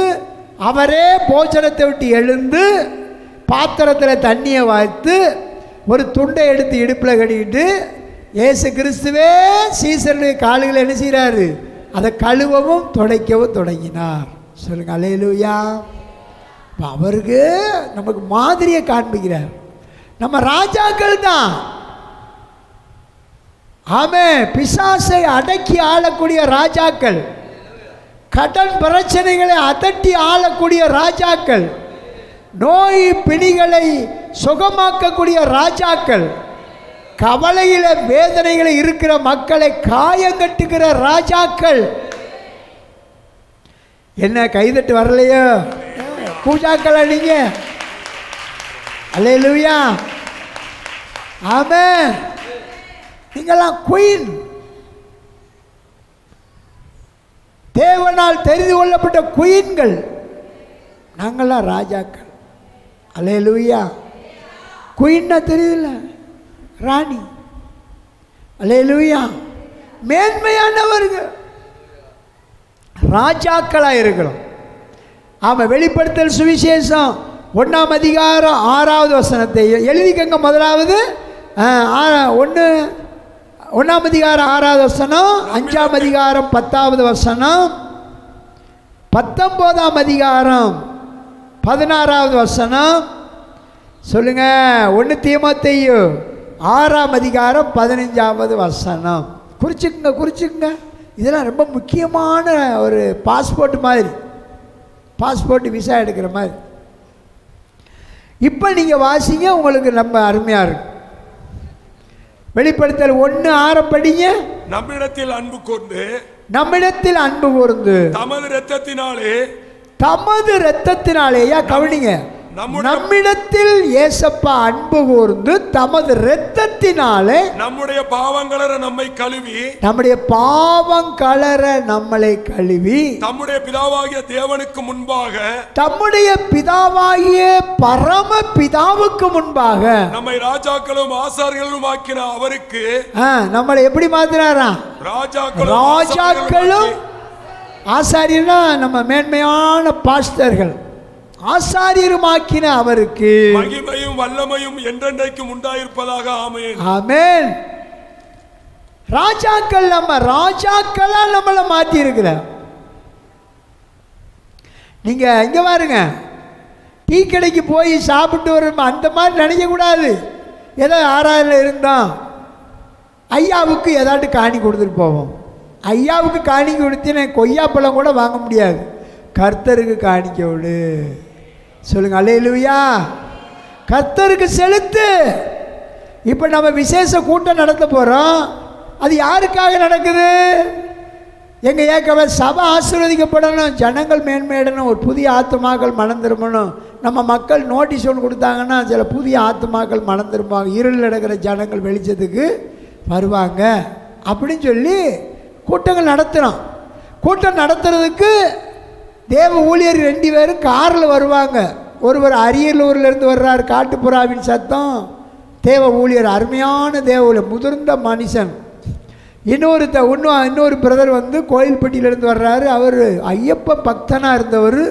அவரே போஜனத்தை விட்டு எழுந்து பாத்திரத்தில் தண்ணியை வாய்த்து ஒரு துண்டை எடுத்து இடுப்பில் கட்டிக்கிட்டு இயேசு கிறிஸ்துவே சீசருடைய கால்களை என்ன செய்கிறாரு? அதை கழுவவும் துடைக்கவும் தொடங்கினார். சொல்லுங்க அல்லேலூயா. அவருக்கு நமக்கு மாதிரியை காண்பிக்கிறார். நம்ம ராஜாக்கள் தான். ஆமே. பிசாசை அடக்கி ஆளக்கூடிய ராஜாக்கள், கடன் பிரச்சனைகளை அதட்டி ஆளக்கூடிய ராஜாக்கள், நோய் பிணிகளை சுகமாக்கக்கூடிய ராஜாக்கள், கவலையில வேதனைகளை இருக்கிற மக்களை காயங்கட்டுகிற ராஜாக்கள். என்ன கைதட்டு வரலையோ? பூஜாக்களா நீங்க? அல்லேலூயா. ஆமென். நீங்களாம் குயின், தேவனால் தெரிந்து கொள்ளப்பட்ட குயின்கள். நாங்களாம் ராஜாக்கள். அல்லேலூயா. குயின்னா தெரியுதுல்ல, ராணி. அல்லேலூயா. மேன்மையானவர்கள், ராஜாக்களாக இருக்கிறோம். ஆமாம். வெளிப்படுத்தல் சுவிசேஷம் 1ஆம் அதிகாரம் 6வது வசனத்தை எழுதிக்கங்க. முதலாவது 1ஆம் அதிகாரம் 6வது வசனம், 5ஆம் அதிகாரம் 10வது வசனம், 19ஆம் அதிகாரம் 16வது வசனம். சொல்லுங்க. 1 தீமோத்தேயு 6ஆம் அதிகாரம் 15வது வசனம். குறிச்சுக்குங்க. இதெல்லாம் ரொம்ப முக்கியமான ஒரு பாஸ்போர்ட் மாதிரி, பாஸ்போர்ட் விசா எடுக்கிற மாதிரி. இப்போ நீங்கள் வாசிங்க, உங்களுக்கு ரொம்ப அருமையாக இருக்கும். வெளிப்படுத்தல் 1:6 படிங்க. நம்மிடத்தில் அன்பு கூர்ந்து, நம்மிடத்தில் அன்பு கூர்ந்து தமது இரத்தத்தினாலே, தமது இரத்தத்தினாலேயா, கவனிங்க, நம்மிடத்தில் ஏசப்பா அன்பு கூர்ந்து தமது இரத்தத்தினாலே நம்முடைய பாவங்களற நம்மை கழுவி நம்மளை கழுவி தம்முடைய பிதாவாகிய தேவனுக்கு முன்பாக தம்முடைய பிதாவாகிய பரம பிதாவுக்கு முன்பாக நம்மை ராஜாக்களும் ஆசாரியர்களும் ஆக்கின அவருக்கு நம்மளை எப்படி மாத்தினாரா? ராஜாக்களும் ஆசாரியனா நம்ம மேன்மையான பாஸ்டர்கள் ஆசாரியருமாக்கின அவருக்கு மகிமையும் வல்லமையும் என்றென்றைக்கும் உண்டாயிருப்பதாக. ஆமென் ஆமென். ராஜாக்கள் நம்ம ராஜாக்களா நம்மளை மாற்றி இருக்கிற. நீங்க இங்க பாருங்க, டீ கடைக்கு போய் சாப்பிட்டு வர அந்த மாதிரி நினைக்க கூடாது. ஏதோ ஆறாயிரம் இருந்தோம், ஐயாவுக்கு ஏதாட்டு காணி கொடுத்துட்டு போவோம். ஐயாவுக்கு காணிக்க கொடுத்து கொய்யாப்பழம் கூட வாங்க முடியாது. கர்த்தருக்கு காணிக்க விடு சொல்லுங்க. அல்லேலூயா. கர்த்தருக்கு செலுத்து. இப்போ நம்ம விசேஷ கூட்டம் நடத்த போகிறோம். அது யாருக்காக நடக்குது? எங்கள் ஏற்கனவே சபை ஆசீர்வதிக்கப்படணும், ஜனங்கள் மேன்மையிடணும், ஒரு புதிய ஆத்துமாக்கள் மனம் திரும்பணும். நம்ம மக்கள் நோட்டீஸ் ஒன்று கொடுத்தாங்கன்னா சில புதிய ஆத்துமாக்கள் மனம் திரும்புவாங்க, இருளில் நடக்கிற ஜனங்கள் வெளிச்சத்துக்கு வருவாங்க அப்படின்னு சொல்லி கூட்டங்கள் நடத்துகிறோம். கூட்டம் நடத்துறதுக்கு தேவ ஊழியர் 2 பேரும் காரில் வருவாங்க. ஒருவர் அரியலூர்லேருந்து வர்றார், காட்டுப்புறாவின் சத்தம். தேவ ஊழியர், அருமையான தேவ ஊழியர், முதிர்ந்த மனுஷன். இன்னொரு பிரதர் வந்து கோயில்பட்டியிலேருந்து வர்றாரு. அவர் ஐயப்ப பக்தனாக இருந்தவர்.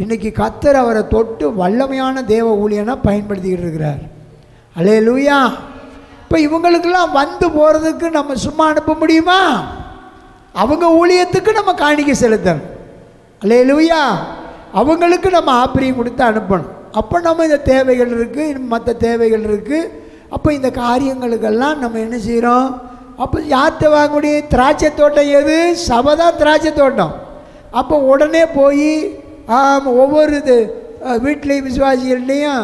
இன்றைக்கி கர்த்தர் அவரை தொட்டு வல்லமையான தேவ ஊழியனாக பயன்படுத்திக்கிட்டு இருக்கிறார். அல்லேலூயா. இப்போ இவங்களுக்கெல்லாம் வந்து போகிறதுக்கு நம்ம சும்மா அனுப்ப முடியுமா? அவங்க ஊழியத்துக்கு நம்ம காணிக்கை செலுத்தணும். அல்லேலூயா. அவங்களுக்கு நம்ம ஆப்பிரியம் கொடுத்து அனுப்பணும். அப்போ நம்ம இந்த தேவைகள் இருக்குது, மற்ற தேவைகள் இருக்குது. அப்போ இந்த காரியங்களுக்கெல்லாம் நம்ம என்ன செய்கிறோம்? அப்போ யார்கிட்ட வாங்க முடியும்? திராட்சை தோட்டம் எது? சபை தான் திராட்சை தோட்டம். அப்போ உடனே போய் ஒவ்வொரு வீட்லேயும் விசுவாசிகள்லேயும்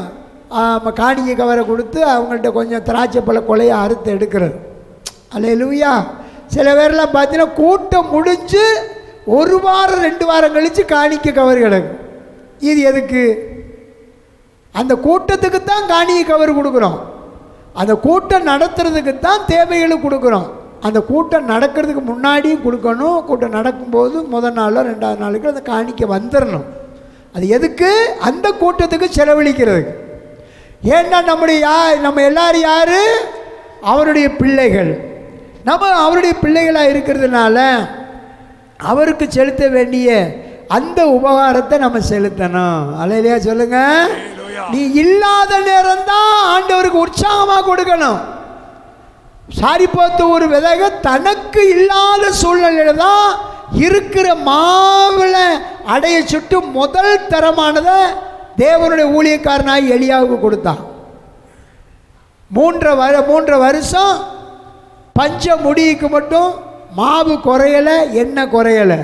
காணிக்கை கவரை கொடுத்து அவங்கள்ட்ட கொஞ்சம் திராட்சை பழ கொலையை அறுத்து எடுக்கிறது. அல்லேலூயா. சில பேர்லாம் பார்த்தீங்கன்னா கூட்டம் முடிஞ்சு 1 வாரம் 2 வாரம் கழித்து காணிக்கை கவர் கிடக்கும். இது எதுக்கு? அந்த கூட்டத்துக்கு தான் காணிக்கை கவர் கொடுக்குறோம். அந்த கூட்டம் நடத்துறதுக்கு தான் தேவைகளும் கொடுக்குறோம். அந்த கூட்டம் நடக்கிறதுக்கு முன்னாடியும் கொடுக்கணும். கூட்டம் நடக்கும்போது முதல் நாளோ 2வது நாளுக்கு அந்த காணிக்கை வந்துடணும். அது எதுக்கு? அந்த கூட்டத்துக்கு செலவழிக்கிறதுக்கு. ஏன்னா நம்ம எல்லாரும் யார்? அவருடைய பிள்ளைகள். நம்ம அவருடைய பிள்ளைகளாக இருக்கிறதுனால அவருக்கு செலுத்த வேண்டிய அந்த உபகாரத்தை நம்ம செலுத்தணும். அல்லேலூயா சொல்லுங்க. நீ இல்லாத நேரம் தான் ஆண்டவருக்கு உற்சாகமாக கொடுக்கணும். சாரிபோத்து ஒரு விதக தனக்கு இல்லாத சூழ்நிலையில தான் இருக்கிற மாவில் அடைய சுட்டு முதல் தரமானதை தேவனுடைய ஊழியக்காரனாய் எலியாவுக்கு கொடுத்தான். 3 வருஷம் பஞ்ச முடிக்கு மட்டும் மாவு குறையலை, எண்ணெய் குறையலை.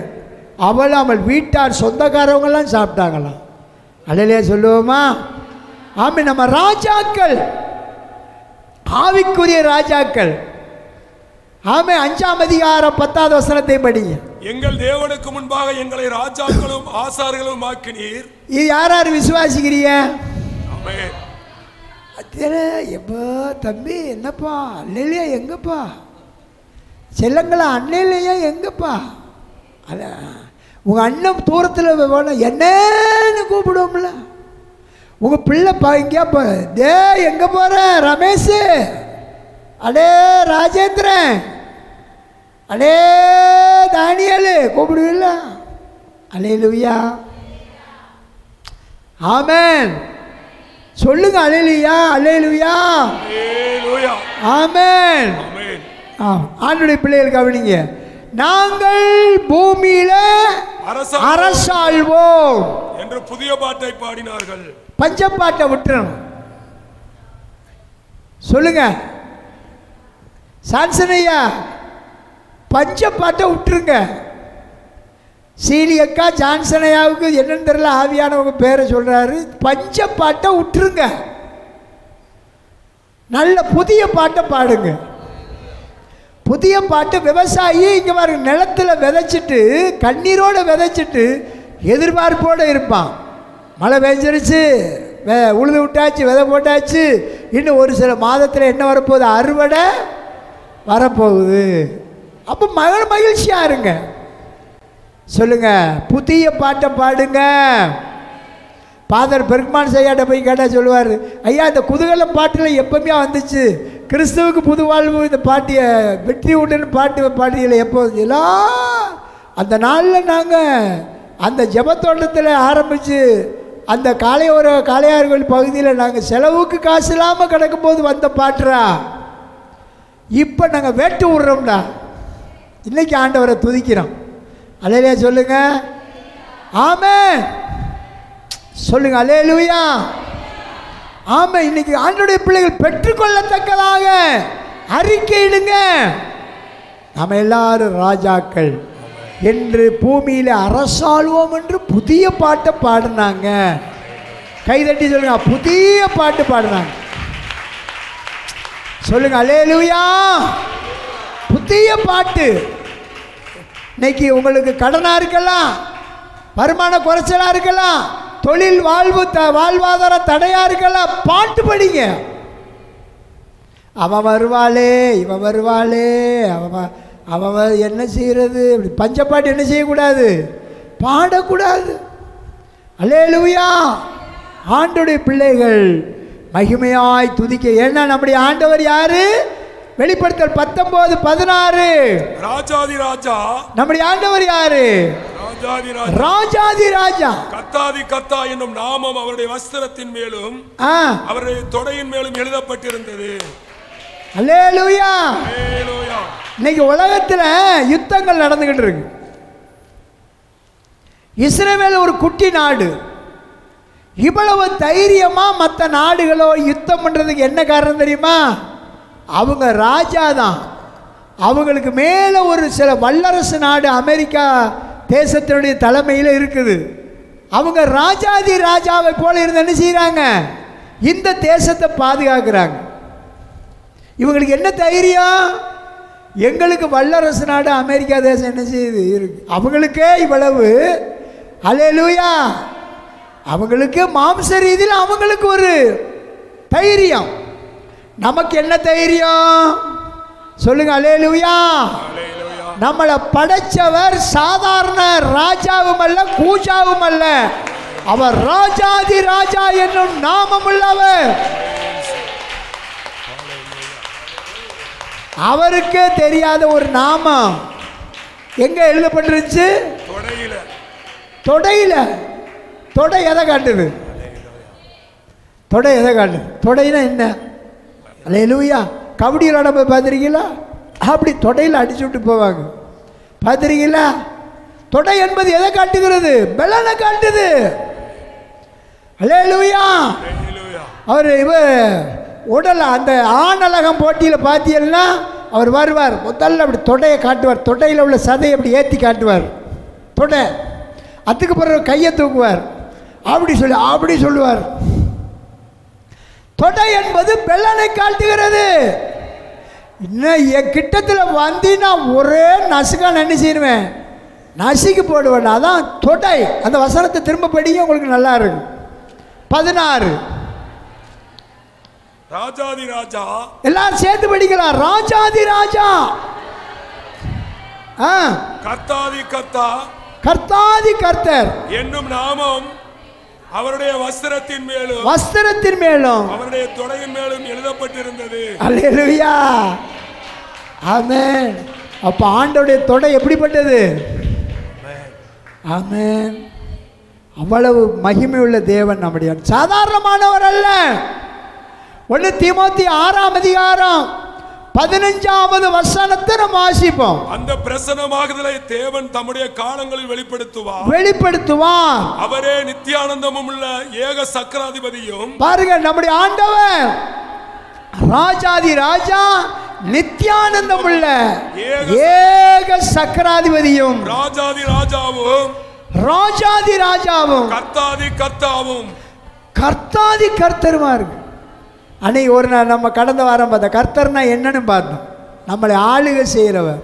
அவள் வீட்டார் சொந்தக்காரவங்கெல்லாம் சாப்பிட்டாங்களாம். அல்லேலூயா சொல்லுவோமா? ஆமாம். நம்ம ராஜாக்கள், ஆவிக்குரிய ராஜாக்கள். ஆமாம். 5ஆம் அதிகாரம் 10வது வசனத்தை படிங்க. எங்கள் தேவனுக்கு முன்பாக எங்களை ராஜாக்களும் ஆசாரியர்களும் ஆக்கினீர். இது யார் விசுவாசிக்கிறீங்க? ஆமென். எப்போ தம்பி என்னப்பா அல்லேலூயா எங்கப்பா? செல்லங்களா அண்ணேலையா எங்கப்பா? அத உங்கள் அண்ணன் தூரத்தில் வேணும் என்னன்னு கூப்பிடுவோம்ல. உங்கள் பிள்ளை எங்கேயா போ, டே எங்கே போகிற ரமேஷ், அடே ராஜேந்திரன், அடே தானியல் கூப்பிடுவில்ல. அல்லேலூயா. ஆமென். சொல்லுங்க அல்லேலூயா. அல்லேலூயா. ஆமென். ஆண்டவருடைய பிள்ளைகள் கவனிங்க. நாங்கள் பூமியில அரசாள்வோம் என்று புதிய பாட்டை பாடினார்கள். பஞ்சப்பாட்டை விட்டுறோம். சொல்லுங்க சான்சனையா, பஞ்சப்பாட்டை விட்டுருங்க. சீலியக்கா ஜான்சனையாவுக்கு என்னன்னு தெரியல, ஆவியானவங்க பேரை சொல்றாரு. பஞ்சப்பாட்டை விட்டுருங்க. நல்ல புதிய பாட்டை பாடுங்க. புதிய பாட்டு. விவசாயி இங்கே பாருங்க, நிலத்தில் விதைச்சிட்டு கண்ணீரோடு விதைச்சிட்டு எதிர்பார்ப்போடு இருப்பான். மழை பெஞ்சிருச்சு, உழுது விட்டாச்சு, விதை போட்டாச்சு, இன்னும் ஒரு சில மாதத்தில் என்ன வரப்போகுது? அறுவடை வரப்போகுது. அப்போ மகிழ்ச்சியாக இருங்க. சொல்லுங்க, புதிய பாட்டை பாடுங்க. ஃபாதர் பெர்க்மான் ஐயாட்ட போய் கேட்டால் சொல்லுவார், ஐயா இந்த குதூகல பாட்டில் எப்பவுமே வந்துச்சு, கிறிஸ்துவுக்கு புது வாழ்வு இந்த பாட்டிய வெற்றி உண்டுன்னு பாட்டியில் எப்போ எல்லாம் அந்த நாளில் நாங்கள் அந்த ஜெபத்தோட்டத்தில் ஆரம்பித்து அந்த காளையார்கள் பகுதியில் நாங்கள் செலவுக்கு காசு இல்லாமல் கிடக்கும்போது வந்த பாட்டுறா. இப்போ நாங்கள் வேட்டு விட்றோம்டா. இன்னைக்கு ஆண்டவரை துதிக்கிறோம். அல்லேலூயா சொல்லுங்க. ஆமென் சொல்லுங்க. அல்லேலூயா. ஆமென். இன்னைக்கு ஆண்டவருடைய பிள்ளைகள் பெற்றுக்கொள்ளத்தக்கதாக அறிக்கையிடுங்க. நாம் எல்லாரும் ராஜாக்கள் என்று பூமியில் அரசாளுவோம் என்று புதிய பாட்டை பாடினாங்க. கைதட்டி சொல்லுங்க, புதிய பாட்டு பாடினாங்க. சொல்லுங்க அல்லேலூயா. புதிய பாட்டு. இன்னைக்கு உங்களுக்கு கடனாக இருக்கலாம், வருமான குறைச்சலாக இருக்கலாம், தொழில் வாழ்வாதார தடையாக இருக்கலாம், பாட்டு படிங்க. அவன் வருவாளே, இவன் வருவாளே, அவன் என்ன செய்கிறது? இப்படி பஞ்சப்பாட்டு என்ன செய்யக்கூடாது? பாடக்கூடாது. அல்லேலூயா. ஆண்டவருடைய பிள்ளைகள் மகிமையாய் துதிக்க. ஏன்னா நம்முடைய ஆண்டவர் யாரு? வெளிப்படுத்தல் 19:16 ராஜாதி ராஜா. நம்முடைய ஆண்டவர் யாரு? ராஜாதி ராஜா. கர்த்தாதி கர்த்தா என்னும் நாமம் அவருடைய வஸ்திரத்தின் மேலும் அவருடைய தொடையின் மேலும் எழுதப்பட்டிருந்தது. அல்லேலூயா. இன்னைக்கு உலகத்தில் யுத்தங்கள் நடந்துகிட்டு இருக்கு. இஸ்ரவேல் ஒரு குட்டி நாடு. இவ்வளவு தைரியமா மற்ற நாடுகளோ யுத்தம் பண்றதுக்கு என்ன காரணம் தெரியுமா? அவங்க ராஜா தான். அவங்களுக்கு மேலே ஒரு சில வல்லரசு நாடு அமெரிக்கா தேசத்தினுடைய தலைமையில் இருக்குது. அவங்க ராஜாதி ராஜாவை போல இருந்து என்ன செய்கிறாங்க? இந்த தேசத்தை பாதுகாக்கிறாங்க. இவங்களுக்கு என்ன தைரியம்? எங்களுக்கு வல்லரசு நாடு அமெரிக்கா தேசம் என்ன செய்யுது இருக்கு. அவங்களுக்கே இவ்வளவு. அல்லேலூயா. அவங்களுக்கு மாம்ச ரீதியில் அவங்களுக்கு ஒரு தைரியம். நமக்கு என்ன தைரியம்? சொல்லுங்க அல்லேலூயா. நம்மளை படைச்சவர் சாதாரண ராஜாவும் அல்ல, கூஜாவும் அல்ல. அவர் ராஜாதி ராஜா என்னும் நாமம் உள்ளவர். அவருக்கே தெரியாத ஒரு நாமம் எங்க எழுதப்பட்டிருச்சு? தொடையில. தொடை எதை காட்டுது? தொடை எதை காட்டுது? தொடைனா என்ன? அல்லேலூயா. கபடி விளையாட போய் பார்த்துருக்கீங்களா? அப்படி தொடையில் அடிச்சு விட்டு போவாங்க. பார்த்துருக்கீங்களா? தொடை என்பது எதை காட்டுகிறது? பெலனை காட்டுது. அல்லேலூயா. அவர் உடல் அந்த ஆணழகம் போட்டியில் பார்த்தீங்கன்னா அவர் வருவார், முதல்ல அப்படி தொடையை காட்டுவார். தொடையில் உள்ள சதையை அப்படி ஏற்றி காட்டுவார். தொடை. அதுக்கு பிறகு கையை தூக்குவார். அப்படி சொல்லுவார். தொடை என்பது பெலனை காட்டுகிறது. இன்னும் என் கிட்டத்தில் வந்தீங்கன்னா ஒரே நசுக்கான என்ன செய்வேன்? நசுக்கி போடுவேன். அதான் தொடை. அந்த வசனத்தை திரும்ப படிங்க, உங்களுக்கு நல்லா இருக்கும். 16 ராஜாதி ராஜா. எல்லாரும் சேர்த்து படிக்கலாம். ராஜாதி ராஜா. கர்த்தாதி கர்த்தா. கர்த்தாதி கர்த்தர் என்னும் நாமம் அவருடைய வஸ்திரத்தின் மேலும் அவருடைய தொடையின் மேலும் எழுதப்பட்டிருந்தது. அல்லேலூயா. ஆமென். அப்ப ஆண்டவருடைய தொடை எப்படிப்பட்டது? ஆமென். அவ்வளவு மகிமை உள்ள தேவன் நம்முடைய. சாதாரணமானவர் அல்ல. 1 தீமோத்தேயு 6:15 வசனத்தை நம்ம வாசிப்போம். அந்த பிரசன்னமாகுதலை தேவன் தம்முடைய காலங்களில் வெளிப்படுத்துவார். அவரே நித்தியானந்தமும் உள்ள ஏக சக்கராதிபதியும். பாருங்க, நம்முடைய ஆண்டவர் ராஜாதி ராஜா, நித்தியானந்தம் உள்ள ஏக சக்கராதிபதியும், ராஜாதி ராஜாவும் கர்த்தாதி கர்த்தருமா இருக்கு. அன்னைக்கு ஒரு நாள் நம்ம கடந்த வாரம் பார்த்த கர்த்தர்னா என்னன்னு பார்த்தோம். நம்மளை ஆளுகை செய்கிறவர்,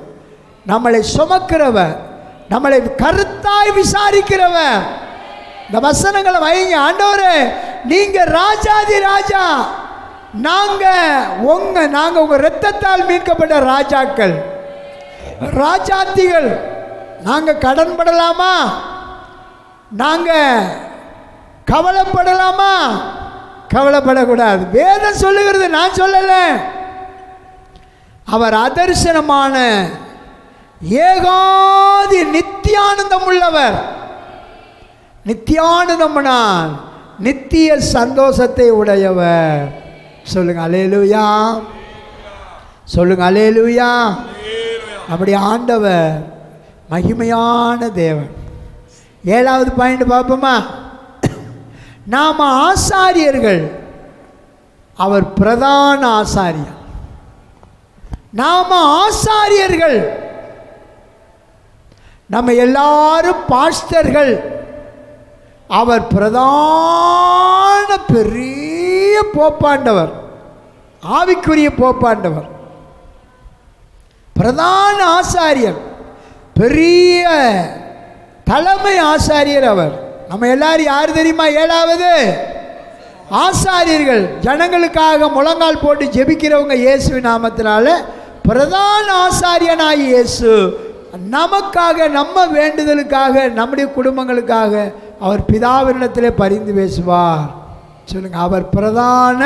நம்மளை சுமக்கிறவர், நம்மளை கருத்தாய் விசாரிக்கிறவர். இந்த வசனங்களை வைங்க. ஆண்டவரே, நீங்க ராஜாதி ராஜா, நாங்க உங்க இரத்தத்தால் மீட்கப்பட்ட ராஜாக்கள், ராஜாத்திகள். நாங்க கடன்படலாமா? நாங்க கவலைப்படலாமா? கவலைப்படக்கூடாது. வேதம் சொல்லுகிறது, நான் சொல்லல. அவர் அதர்சனமான ஏகாதி நித்தியானந்தம் உள்ளவர். நித்தியானந்தம்னால் நித்திய சந்தோஷத்தை உடையவர். சொல்லுங்க அல்லேலூயா, சொல்லுங்க அல்லேலூயா. நம்முடைய ஆண்டவர் மகிமையான தேவன். 7வது பாயிண்ட் பார்ப்போமா? நாம் ஆசாரியர்கள், அவர் பிரதான ஆசாரியர். நாம ஆசாரியர்கள், நம்ம எல்லாரும் பாஸ்டர்கள். அவர் பிரதான பெரிய போப்பாண்டவர், ஆவிக்குரிய போப்பாண்டவர், பிரதான ஆசாரியர், பெரிய தலைமை ஆசாரியர் அவர். நம்ம எல்லாரும் யார் தெரியுமா? 7வது ஆசாரியர்கள். ஜனங்களுக்காக முழங்கால் போட்டு ஜெபிக்கிறவங்க இயேசுவின் நாமத்தினால. பிரதான ஆசாரியனாய் இயேசு நமக்காக, நம்ம வேண்டுதலுக்காக, நம்முடைய குடும்பங்களுக்காக அவர் பிதாவினிடத்திலே பரிந்து பேசுவார். சொல்லுங்க, அவர் பிரதான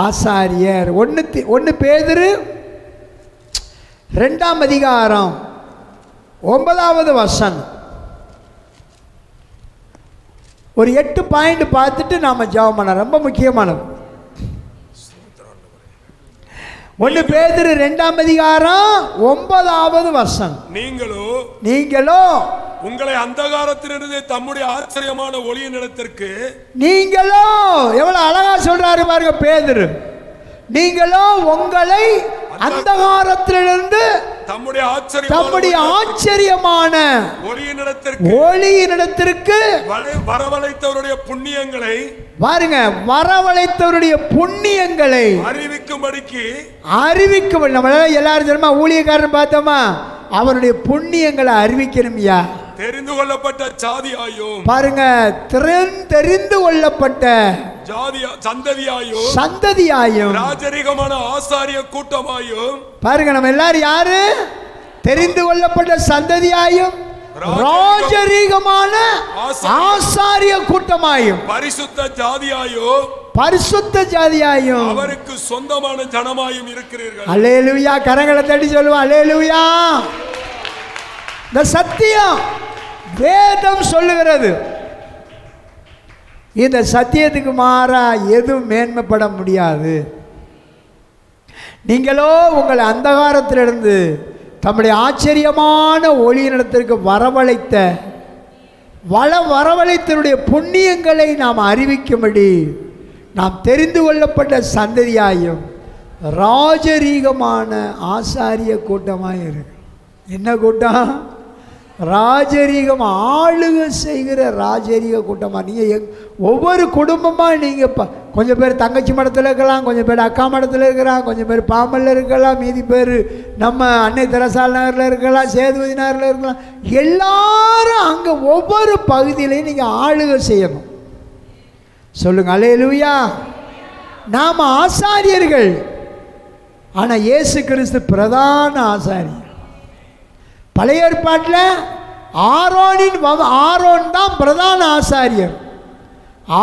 ஆசாரியர். 1 பேதுரு 2ஆம் அதிகாரம் 9வது வசனம். ஒரு 8 பாயிண்ட் பார்த்துட்டு நாம ஜெபம் பண்ண. ரொம்ப முக்கியமானது. 1 பேதுரு 2ஆம் அதிகாரம் 9வது வசனம். நீங்களோ உங்களை அந்தகாரத்திலிருந்து தம்முடைய ஆச்சரியமான ஒளியின் இடத்திற்கு. நீங்களோ, எவ்வளவு அழகா சொல்றாரு பாருங்க பேதுரு. நீங்களோ உங்களை அந்தகாரத்திலிருந்து தம்முடைய ஆச்சரியமான ஒளியினிடத்திற்கு வரவழைத்தவருடைய புண்ணியங்களை பாருங்க, வரவழைத்தவருடைய புண்ணியங்களை அறிவிக்கும். நம்ம எல்லாரும் தெரியுமா, ஊழியக்காரன் பார்த்தோமா, அவருடைய புண்ணியங்களை அறிவிக்கணும்யா. தெரிந்து கொள்ளப்பட்ட ஜாதியாயும் பாருங்க, தெரிந்து கொள்ளப்பட்ட சந்ததியாயும் ராஜரீகமான ஆசாரிய கூட்டமாயும். பாருங்க, நம்ம எல்லாரும் யாரு? தெரிந்து கொள்ளப்பட்ட சந்ததியாயும் ராஜரீகமான ஆசாரிய கூட்டமாயும் பரிசுத்த ஜாதியாயும் அவருக்கு சொந்தமான ஜனமாயும் இருக்கிறீர்கள். அல்லேலூயா. கரங்களை தட்டி சொல்லுவோம் அல்லேலூயா. இந்த சத்தியம் வேதம் சொல்லுகிறது. இந்த சத்தியத்துக்கு மாறா எதுவும் மேன்மைப்பட முடியாது. நீங்களோ உங்களை அந்தகாரத்திலிருந்து தம்முடைய ஆச்சரியமான ஒளியினிடத்திற்கு வரவழைத்தவருடைய புண்ணியங்களை நாம் அறிவிக்கும்படி நாம் தெரிந்து கொள்ளப்பட்ட சந்ததியாயும் ராஜரீகமான ஆசாரிய கூட்டமாக இருக்கு. என்ன கூட்டம்? ராஜரீகம், ஆளுகை செய்கிற ராஜரீக கூட்டமாக. நீங்கள் ஒவ்வொரு குடும்பமாக நீங்கள் கொஞ்சம் பேர் தங்கச்சி மடத்தில் இருக்கலாம், கொஞ்சம் பேர் அக்கா மடத்தில் இருக்கலாம், கொஞ்சம் பேர் பாம்பலில் இருக்கலாம், மீதி பேர் நம்ம அன்னை தெரசால் நகரில் இருக்கலாம், சேதுபதி நகரில் இருக்கலாம். எல்லாரும் அங்கே ஒவ்வொரு பகுதியிலையும் நீங்கள் ஆளுகை செய்யணும். சொல்லுங்க அல்லேலூயா. நாம் ஆசாரியர்கள், ஆனால் இயேசு கிறிஸ்து பிரதான ஆசாரியர். பழைய ஏற்பாட்டில் ஆரோன் தான் பிரதான ஆசாரியர்.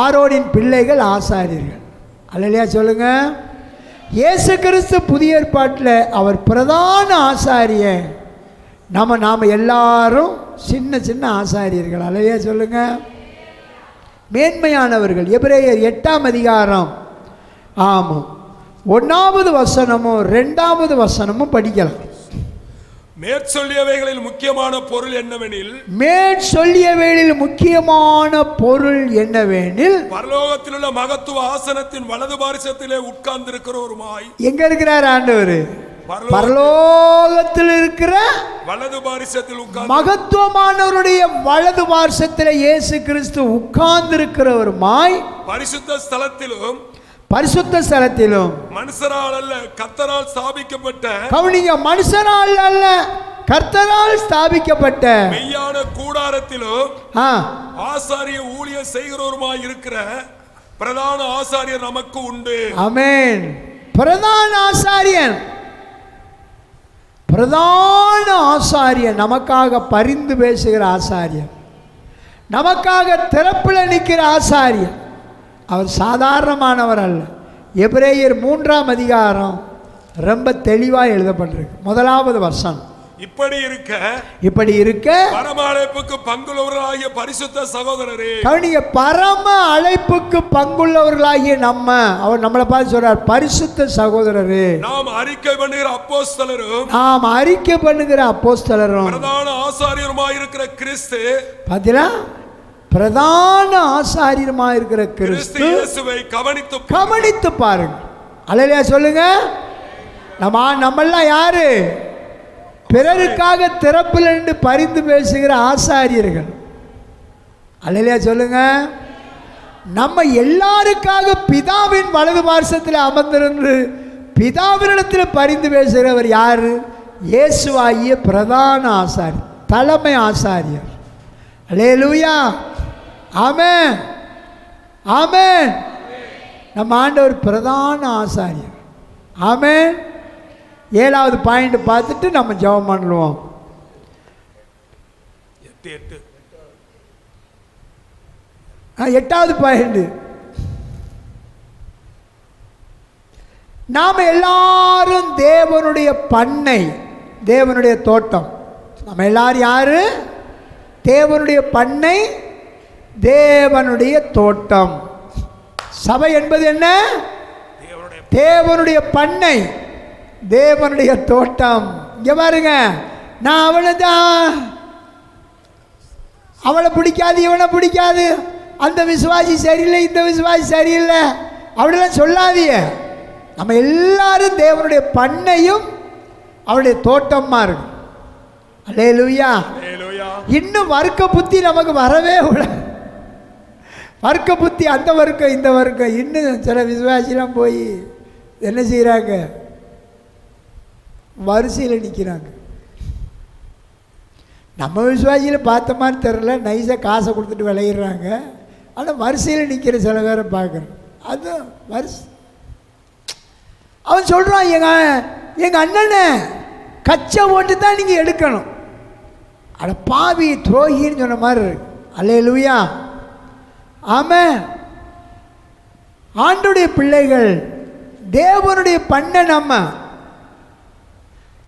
ஆரோனின் பிள்ளைகள் ஆசாரியர்கள். அல்லேலூயா சொல்லுங்க. இயேசு கிறிஸ்து புதிய ஏற்பாட்டில் அவர் பிரதான ஆசாரியர். நாம் எல்லாரும் சின்ன சின்ன ஆசாரியர்கள். அல்லேலூயா சொல்லுங்க. மேன்மையானவர்கள். எபிரேயர் 8ஆம் அதிகாரம், ஆமாம், 1வது வசனமும் 2வது வசனமும் படிக்கலாம். மேற்சொல்லியவைகளில் முக்கியமான பொருள் என்னவெனில், பரலோகத்தில் உள்ள மகத்துவ ஆசனத்தின் வலது பாரிசத்திலே உட்கார்ந்திருக்கிறவருமாய். எங்க இருக்கிறார் ஆண்டவர்? பரலோகத்தில் இருக்கிற வலது பாரிசத்தில் மகத்துவமானவருடைய வலது பாரிசத்தில் இயேசு கிறிஸ்து உட்கார்ந்திருக்கிறவருமாய் பரிசுத்த ஸ்தலத்திலும் மனுஷரால் அல்ல கர்த்தரால் ஸ்தாபிக்கப்பட்ட, கவனிங்க, மனுஷரால் அல்ல கர்த்தரால் ஸ்தாபிக்கப்பட்ட மெய்யான கூடாரத்திலும் ஆசாரிய ஊழியம் செய்கிறவருமாய் இருக்கிற பிரதான ஆசாரியர் நமக்கு உண்டு. ஆமென். பிரதான ஆசாரியன், பிரதான ஆசாரியன், நமக்காக பரிந்து பேசுகிற ஆசாரியன், நமக்காக திறப்பில் நிற்கிற ஆசாரியன். அவர் சாதாரணமானவர் அல்ல. எபிரேயர் 3ஆம் அதிகாரம் ரொம்ப தெளிவாக எழுதப்பட்டிருக்கு. 1வது வசனம். இப்படி இருக்க பரம அழைப்புக்கு பங்குள்ளவர்களாகிய பரிசுத்த சகோதரரே, கவனிங்க, பரம அழைப்புக்கு பங்குள்ளவர்களாகிய அவர் நம்மளை பார்த்து சொல்றார், பரிசுத்த சகோதரரே, நாம் அறிக்கை பண்ணுகிற அப்போஸ்தலரும் பிரதான ஆசாரியருமாய் இருக்கிற கிறிஸ்து, பாத்தீங்களா, பிரதான ஆசாரியருமாய் இருக்கிற கிறிஸ்து இயேசுவை கவனித்து பாருங்க. அல்லேலூயா சொல்லுங்க. நம்மெல்லாம் யாரு? பிறருக்காக திறப்பில் நின்று பரிந்து பேசுகிற ஆசாரியர்கள். அல்லேலூயா சொல்லுங்க. நம்ம எல்லாருக்காக பிதாவின் வலது பார்சத்தில் அமர்ந்திருந்து பிதாவினிடத்தில் பரிந்து பேசுகிறவர் யாரு? இயேசுவாகிய பிரதான ஆசாரியர், தலைமை ஆசாரியர். அல்லேலூயா. ஆமென், ஆமென். நம்ம ஆண்டவர் பிரதான ஆசாரியர். ஆமென். 7வது பாயிண்ட் பார்த்துட்டு நம்ம ஜெபம் பண்ணுவோம். 8வது பாயிண்ட், நாம் எல்லாரும் தேவனுடைய பண்ணை, தேவனுடைய தோட்டம். நம்ம எல்லாரும் யாரு? தேவனுடைய பண்ணை, தேவனுடைய தோட்டம். சபை என்பது என்ன? தேவனுடைய பண்ணை, தேவனுடைய தோட்டம். இங்க பாருங்க, நான் அவளை பிடிக்காது, இவனை பிடிக்காது, அந்த விசுவாசி சரியில்லை, இந்த விசுவாசி சரியில்லை, அப்படிலாம் சொல்லாதீங்க. நம்ம எல்லாரும் தேவனுடைய பண்ணையும் அவருடைய தோட்டமா இருக்கு. அல்லேலூயா. இன்னும் வர்க்க புத்தி நமக்கு வரவே கூடாது. வர்க்க புத்தி, அந்த வர்க்கம் இந்த வர்க்கம். இன்னும் சில விசுவாசிலாம் போய் என்ன செய்கிறாங்க? வரிசையில் நிற்கிறாங்க. நம்ம விசுவாசியில் பார்த்த மாதிரி தெரில, நைஸாக காசை கொடுத்துட்டு விளையிடுறாங்க. ஆனால் வரிசையில் நிற்கிற சில பேரை பார்க்குறேன். அது வரிசை. அவன் சொல்கிறான், எங்கள் அண்ணனை கச்சை ஓட்டு தான் நீங்கள் எடுக்கணும். அட பாவி, துரோகின்னு சொன்ன மாதிரி இருக்கு. அல்லேலூயா. ஆமென். ஆண்டவருடைய பிள்ளைகள், தேவனுடைய பண்ணை. நம்ம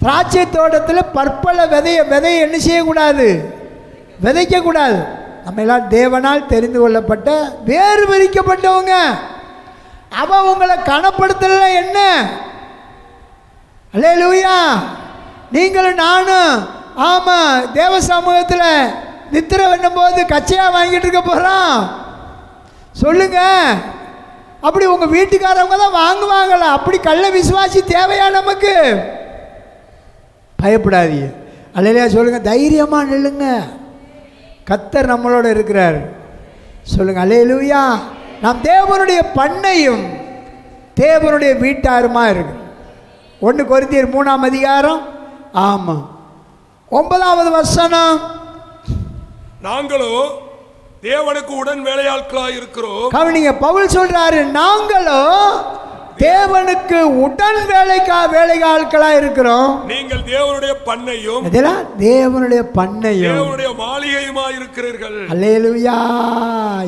திராட்சை தோட்டத்தில் பற்பல விதையை என்ன செய்யக்கூடாது? விதைக்கக்கூடாது. நம்ம எல்லாம் தேவனால் தெரிந்து கொள்ளப்பட்ட வேறு பிரிக்கப்பட்டவங்க. அவன் உங்களை கனப்படுத்தல என்ன? அல்லேலூயா. நீங்களும் நானும், ஆமாம், தேவ சமூகத்தில் நித்திரை பண்ணும் போது கச்சையாக வாங்கிட்டு இருக்க போகிறோம்? சொல்லுங்க. அப்படி உங்கள் வீட்டுக்காரவங்க தான் வாங்குவாங்களா? அப்படி கள்ள விசுவாசி தேவையா நமக்கு? பயப்படாதீங்க. அல்லேலூயா சொல்லுங்க. தைரியமாக நில்லுங்க. கர்த்தர் நம்மளோட இருக்கிறார். சொல்லுங்க அல்லேலூயா. நாம் தேவனுடைய பண்ணையும் தேவனுடைய வீட்டாருமா இருக்கு. 1 கொரிந்தியர் 3ஆம் அதிகாரம், ஆமாம், 9வது வசனம். நாங்களோ தேவனுக்கு உடன் வேலையாட்களாய் இருக்கிறோம். கவனிங்க, பவுல் சொல்றாரு, நாங்களோ தேவனுக்கு உடன் வேலையாட்களாய் இருக்கிறோம். நீங்கள் தேவனுடைய பண்ணையும், தேவனுடைய பண்ணையும் தேவனுடைய மாளிகையுமாய் இருக்கிறீர்கள். அல்லேலூயா.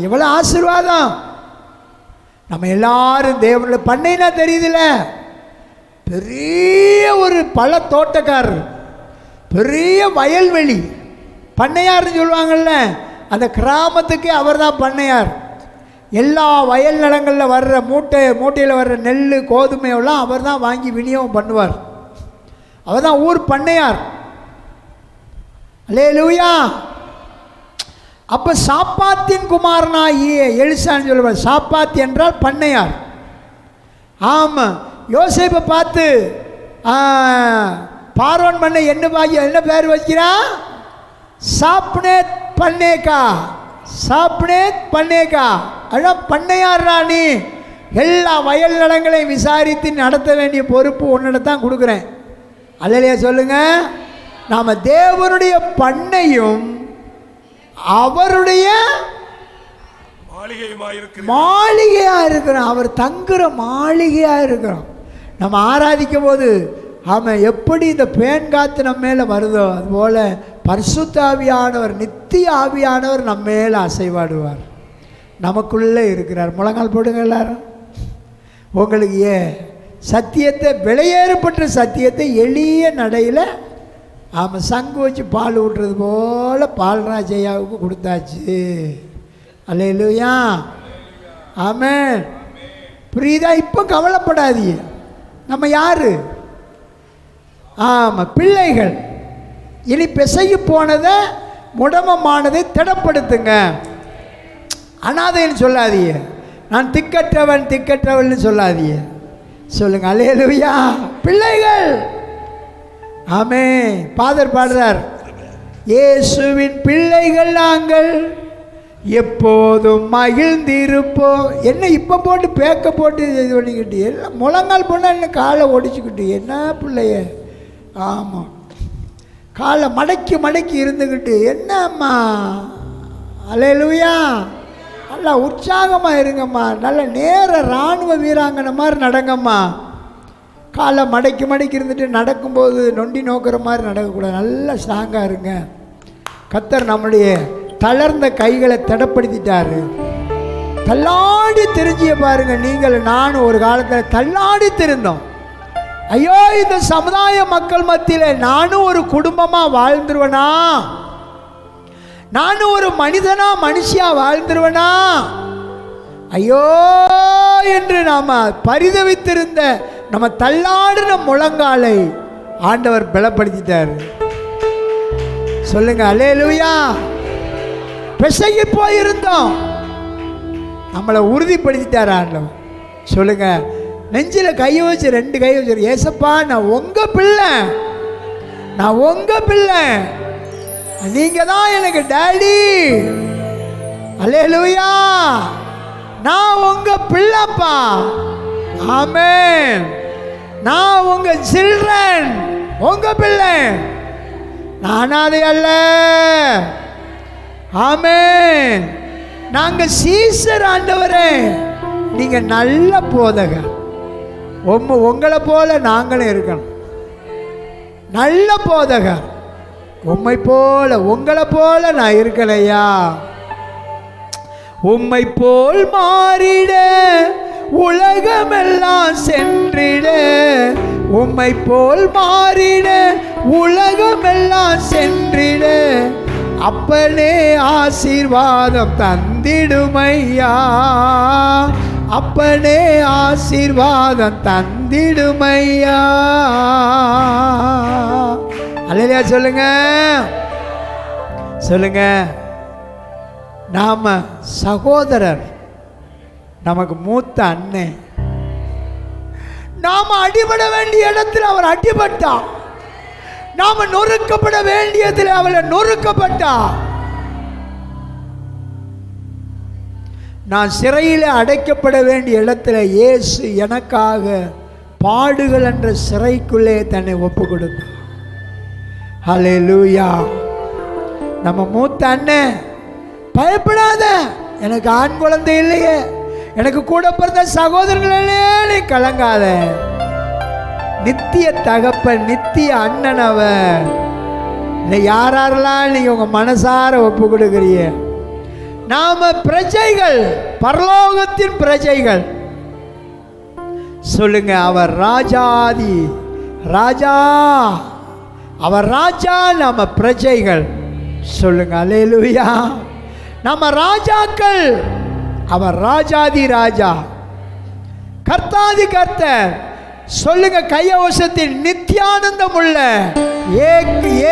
எவ்வளவு ஆசீர்வாதம். நம்ம எல்லாரும் தேவனுடைய பண்ணைனா தெரியுதுல, பெரிய ஒரு பழ தோட்டக்காரர், பெரிய வயல்வெளி பண்ணையார்னு சொல்லுவாங்கள்ல, அந்த கிராமத்துக்கு அவர் தான் பண்ணையார். எல்லா வயல் நிலங்களில் வர்ற மூட்டையில் வர்ற நெல் கோதுமையெல்லாம் அவர் தான் வாங்கி விநியோகம் பண்ணுவார். அவர் தான் ஊர் பண்ணையார். அல்லேலூயா. அப்போ சாப்பாத்தின் குமாரனாகிய எலிசான்னு சொல்லுவார். சாப்பாத் என்றால் பண்ணையார். ஆமாம். யோசேப்பை பார்த்து பார்வோன் பண்ண என்ன பேர் வைக்கிறான்? சாப்னேத் பண்ணேக்கா. சாப்னேத் பண்ணேக்கா. அதான் பண்ணையார் ராணி. எல்லா வயல் நிலங்களையும் விசாரித்து நடத்த வேண்டிய பொறுப்பு உன்னிடத்தான் கொடுக்குறேன். அல்லேலூயா சொல்லுங்க. நாம் தேவனுடைய பண்ணையும் அவருடைய மாளிகையா இருக்கிறோம். அவர் தங்குற மாளிகையா இருக்கிறோம். நம்ம ஆராதிக்கும் போது ஆமாம், எப்படி இந்த பேன் காத்து நம்ம மேலே வருதோ அதுபோல் பரிசுத்த ஆவியானவர், நித்திய ஆவியானவர் நம்ம மேலே அசைவாடுவார், நமக்குள்ளே இருக்கிறார். முழங்கால் போடுங்க எல்லாரும். உங்களுக்கு சத்தியத்தை, விலையேறப்பட்ட சத்தியத்தை எளிய நடையில் ஆமாம் சங்கு வச்சு பால் ஊட்டுறது போல் பால்ராஜையாவுக்கு கொடுத்தாச்சு. அல்லேலூயா, ஆமென். புரியுதா? இப்போ கவலைப்படாதீங்க. நம்ம யாரு? ஆமாம், பிள்ளைகள். இனி பிசைக்கு போனதை, முடமமானதை திடப்படுத்துங்க. அனாதைன்னு சொல்லாதீங்க. நான் திக்கற்றவன் திக்கற்றவன் சொல்லாதீங்க. சொல்லுங்க அல்லேலூயா. பிள்ளைகள். ஆமென். ஃபாதர் பாடுறார், இயேசுவின் பிள்ளைகள் நாங்கள் எப்போதும் மகிழ்ந்திருப்போம். என்ன இப்போ போட்டு பேக்க போட்டு இது பண்ணிக்கிட்டு எல்லாம் முழங்கால் போனால் என்ன காலை ஒடிச்சுக்கிட்டு என்ன பிள்ளைய. ஆமாம், காலை மடக்கி மடக்கி இருந்துக்கிட்டு என்னம்மா. அல்லேலூயா. நல்லா உற்சாகமாக இருங்கம்மா. நல்ல நேர இராணுவ வீராங்கனை மாதிரி நடங்கம்மா. காலை மடக்கி மடக்கி இருந்துட்டு நடக்கும்போது நொண்டி நோக்கிற மாதிரி நடக்கக்கூடாது. நல்லா ஸ்ட்ராங்காக இருங்க. கர்த்தர் நம்முடைய தளர்ந்த கைகளை திடப்படுத்திட்டாரு. தள்ளாடி தெரிஞ்சிய பாருங்க. நீங்கள் நானும் ஒரு காலத்தில் தள்ளாடி தெரிந்தோம். ஐயோ, இந்த சமுதாய மக்கள் மத்தியில் நானும் ஒரு குடும்பமாக வாழ்ந்துருவனா, நானும் ஒரு மனிதனா மனுஷியா வாழ்ந்துருவனா ஐயோ என்று நாம பரிதவித்திருந்த நம்ம தள்ளாடின முழங்காலை ஆண்டவர் பலப்படுத்திட்டார். சொல்லுங்க அல்லேலூயா. பிசகி போயிருந்தோம், நம்மளை உறுதிப்படுத்திட்டார் ஆண்டவர். சொல்லுங்க, நெஞ்சில் கையை வச்சு, 2 கையை வச்சு, ஏசப்பா நான் உங்க பிள்ளை, நான் உங்க பிள்ளை, நீங்க தான் எனக்கு டாடி. அல்லேலூயா. நான் உங்க பிள்ளைப்பா. ஆமென். நான் உங்க சில்ட்ரன், உங்க பிள்ளை, நானாதே அல்ல. ஆமென். நாங்க சீசர் ஆண்டவரே, நீங்க நல்ல போதகர். உங்களை போல நாங்களும் இருக்கணும். நல்ல போதகர். உம்மை போல, உங்களை போல நான் இருக்கலையா. உம்மை போல் மாறிட உலகமெல்லாம் சென்றிட, உம்மை போல் மாறிட உலகமெல்லாம் சென்றிட, அப்பனே ஆசீர்வாதம் தந்திடுமையா, அப்பனே ஆசீர்வாதம் தந்திடுமையா. அல்லேலூயா. சொல்லுங்க, சொல்லுங்க. நாம சகோதரர், நமக்கு மூத்த அண்ணன். நாம அடிபட வேண்டிய இடத்துல அவர் அடிபட்டா, நாம நொறுக்கப்பட வேண்டியதில் அவளை நொறுக்கப்பட்டா. நான் சிறையில் அடைக்கப்பட வேண்டிய இடத்துல இயேசு எனக்காக பாடுகள் என்ற சிறைக்குள்ளே தன்னை ஒப்பு கொடுத்தார். ஹல்லேலூயா. நம்ம மூத்த அண்ணன், பயப்படாத, எனக்கு ஆண் குழந்தை இல்லையே, எனக்கு கூட பிறந்த சகோதரர்களே, நீ கலங்காத. நித்திய தகப்பன், நித்திய அண்ணன் அவர். யாரெல்லாம் நீங்க உங்க மனசார ஒப்பு கொடுக்குறீங்க. நாம பிரஜைகள், பரலோகத்தின் பிரஜைகள். சொல்லுங்க, அவர் ராஜாதி ராஜா, அவர் ராஜா, நாம பிரஜைகள். சொல்லுங்க அல்லேலூயா. நம்ம ராஜாக்கள், அவர் ராஜாதி ராஜா, கர்த்தாதி கர்த்தர். சொல்லுங்க, கையவசத்தில் நித்தியானந்தம் உள்ள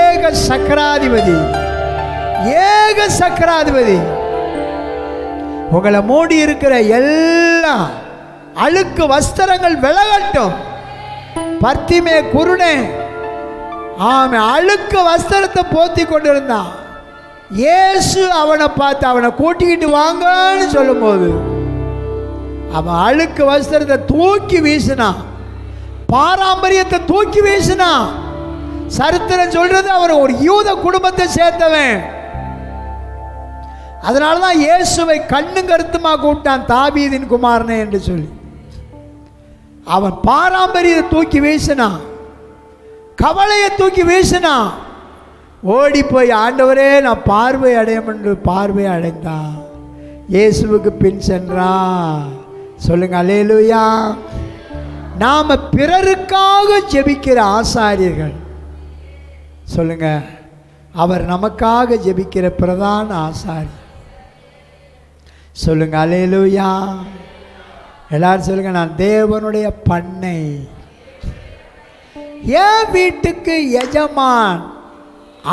ஏக சக்கராதிபதி, ஏக சக்கராதிபதி. உங்களை மூடி இருக்கிற எல்லா அழுக்கு வஸ்திரங்கள் விலகட்டும். பர்த்திமே குருடே, ஆமே, அழுக்கு வஸ்திரத்தை போத்தி கொண்டிருந்தான். இயேசு அவனை பார்த்து அவனை கூட்டிக்கிட்டு வாங்கன்னு சொல்லும்போது அவன் அழுக்கு வஸ்திரத்தை தூக்கி வீசினான், பாரம்பரியத்தை தூக்கி வீசினான். சரித்திரம் சொல்றது அவர் ஒரு யூத குடும்பத்தை சேர்த்தவன். அதனால தான் இயேசுவை கண்ணும் கருத்துமா கூப்பிட்டான், தாவீதின் குமாரனே என்று சொல்லி. அவன் பாரம்பரியத்தை தூக்கி வீசினான், கவலையை தூக்கி வீசினான். ஓடி போய் ஆண்டவரே நான் பார்வை அடையும் என்று பார்வை அடைந்தான். இயேசுவுக்கு பின் சென்றான். சொல்லுங்க அல்லேலூயா. நாம பிறருக்காக ஜெபிக்கிற ஆசாரியர்கள். சொல்லுங்க, அவர் நமக்காக ஜெபிக்கிற பிரதான ஆசாரி. சொல்லுங்க அல்லேலூயா. எல்லாரும் சொல்லுங்க, நான் தேவனுடைய பண்ணை. என் வீட்டுக்கு எஜமான்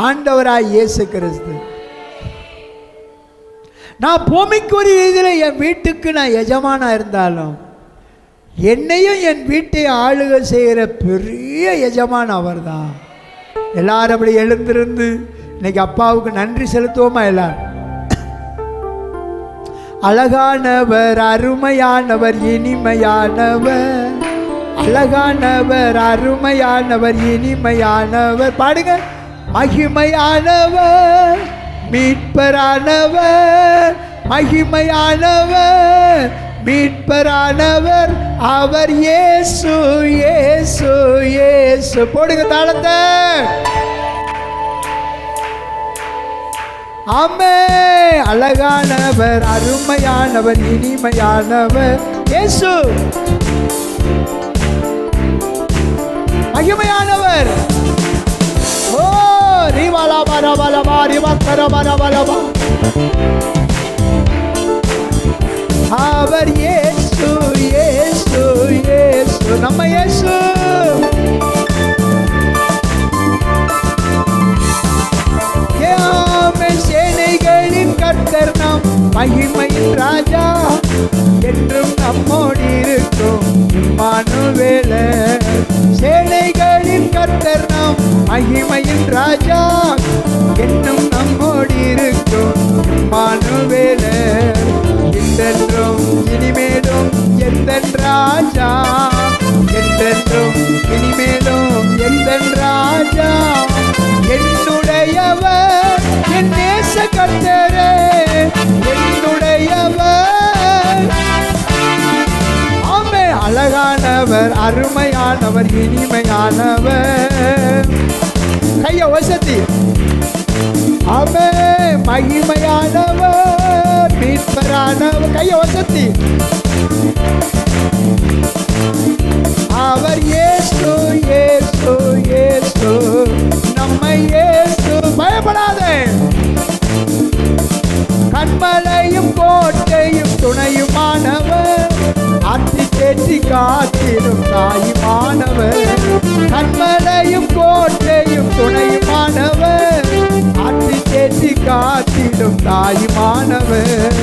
ஆண்டவராய் இயேசு கிறிஸ்து. நான் பூமிக்குரிய இதில் என் வீட்டுக்கு நான் எஜமானா இருந்தாலும் என்னையும் என் வீட்டை ஆளுகை செய்கிற பெரிய எஜமான் அவர் தான். எல்லாரும் அப்படி எழுந்திருந்து இன்னைக்கு அப்பாவுக்கு நன்றி செலுத்துவோமா? எல்லாரும் அழகானவர், அருமையானவர், இனிமையானவர். அழகானவர், அருமையானவர், இனிமையானவர். பாடுங்க. மகிமையானவர், மீட்பரானவர். மகிமையானவர், மீட்பரானவர் அவர் இயேசு, இயேசு, இயேசு. போடுங்க தாளத்தை. ஆமே. அழகானவர், அருமையானவர், இனிமையானவர் இயேசு. மகிமையானவர். ஓ ரிவாலா பரபலபா ரிவக்கர பரபலபா. அவர் இயேசு, இயேசு, இயேசு. நம்ம இயேசு. சேனைகளின் கர்த்தர் நாம், மகிமையின் ராஜா என்றும் நம்மோடு இருக்கும் இம்மானுவேலே. சேனைகளின் கர்த்தர் நாம், மகிமையின் ராஜா என்றும் நம்மோடு இருக்கும் இம்மானுவேலே. என்றென்றும் இனிமேலும் எந்தன் ராஜா, என்றென்றும் இனிமேலும் எந்தன் ராஜா. என்னுடையவர் என் நேச கர்த்தரே, என்னுடையவர். ஆமே. அழகானவர், அருமையானவர், இனிமையானவர். கைய வசதி. ஆமே. மகிமையானவர், மீட்பரானவர். கைய வசதி. அவர் இயேசு, இயேசு, இயேசு. நம்ம இயேசு. பயப்படாதே. கண்மலையும் கோட்டையும் துணையுமானவர், ஆற்றி தேற்றி காத்திடும் தாயுமானவர். கண்மலையும் கோட்டையும் துணையுமானவர், ஆற்றி தேற்றி காத்திடும் தாயுமானவர்.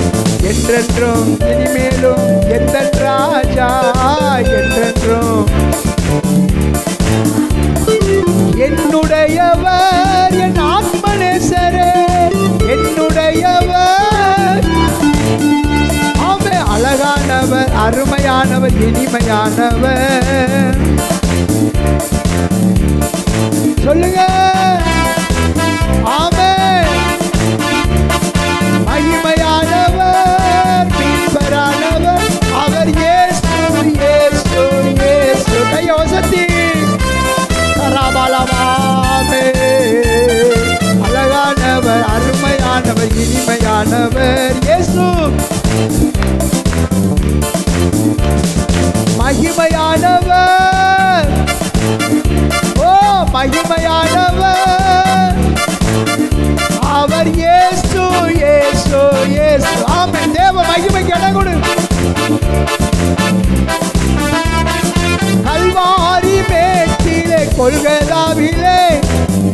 என்றென்றும் இனிமேலும் எந்த ராஜா, என்றென்றும் என்னுடையவர், என் ஆத்மநேசரே, என்னுடையவர். ஆமே. அழகானவர், அருமையானவர், இனிமையானவர். சொல்லுங்க. ஆமே. மகிமையானவர், மீட்பரானவர் அவர் இயேசு, இயேசு, இயேசு. கைய வசதி. அழகானவர், அருமையானவர், இனிமையானவர் இயேசு. மகிமையானவர். ஓ மகிமையானவர் அவர் இயேசு, இயேசு, இயேசு. ஆமென். தேவ மகிமைக்கு இடம் கொடு. கல்வாரி மேட்டிலே, கொல்கதாவிலே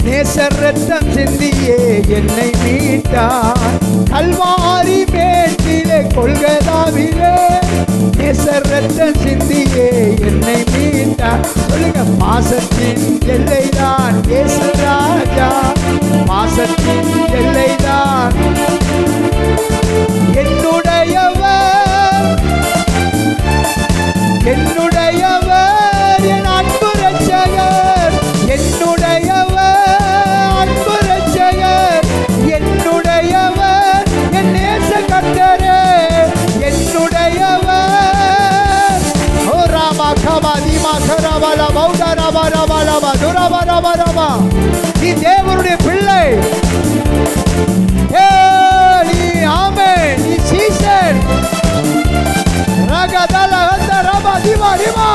நேசர் ரத்தம் சிந்தியே என்னை மீட்டார். கல்வாரி மேட்டிலே, கொல்கதாவிலே நேசர் ரத்தம் சிந்தியே என்னை மீட்டார். சொல்லுங்க. பாசத்தின் எல்லைதான் இயேசு ராஜா, பாசத்தின் எல்லைதான் என்னுடையவர், என்னுடையவர், என் அன்பு ரட்சகர், என்னுடையவர், அன்பு ரட்சகர், என்னுடையவர், என் ரபா ரபா ரபா துரபா ரபா ரபா. நீ தேவனுடைய பிள்ளை. நீ ஆமே, நீ சீசன். ரகதல ஹந்த ரபா திமா திமா.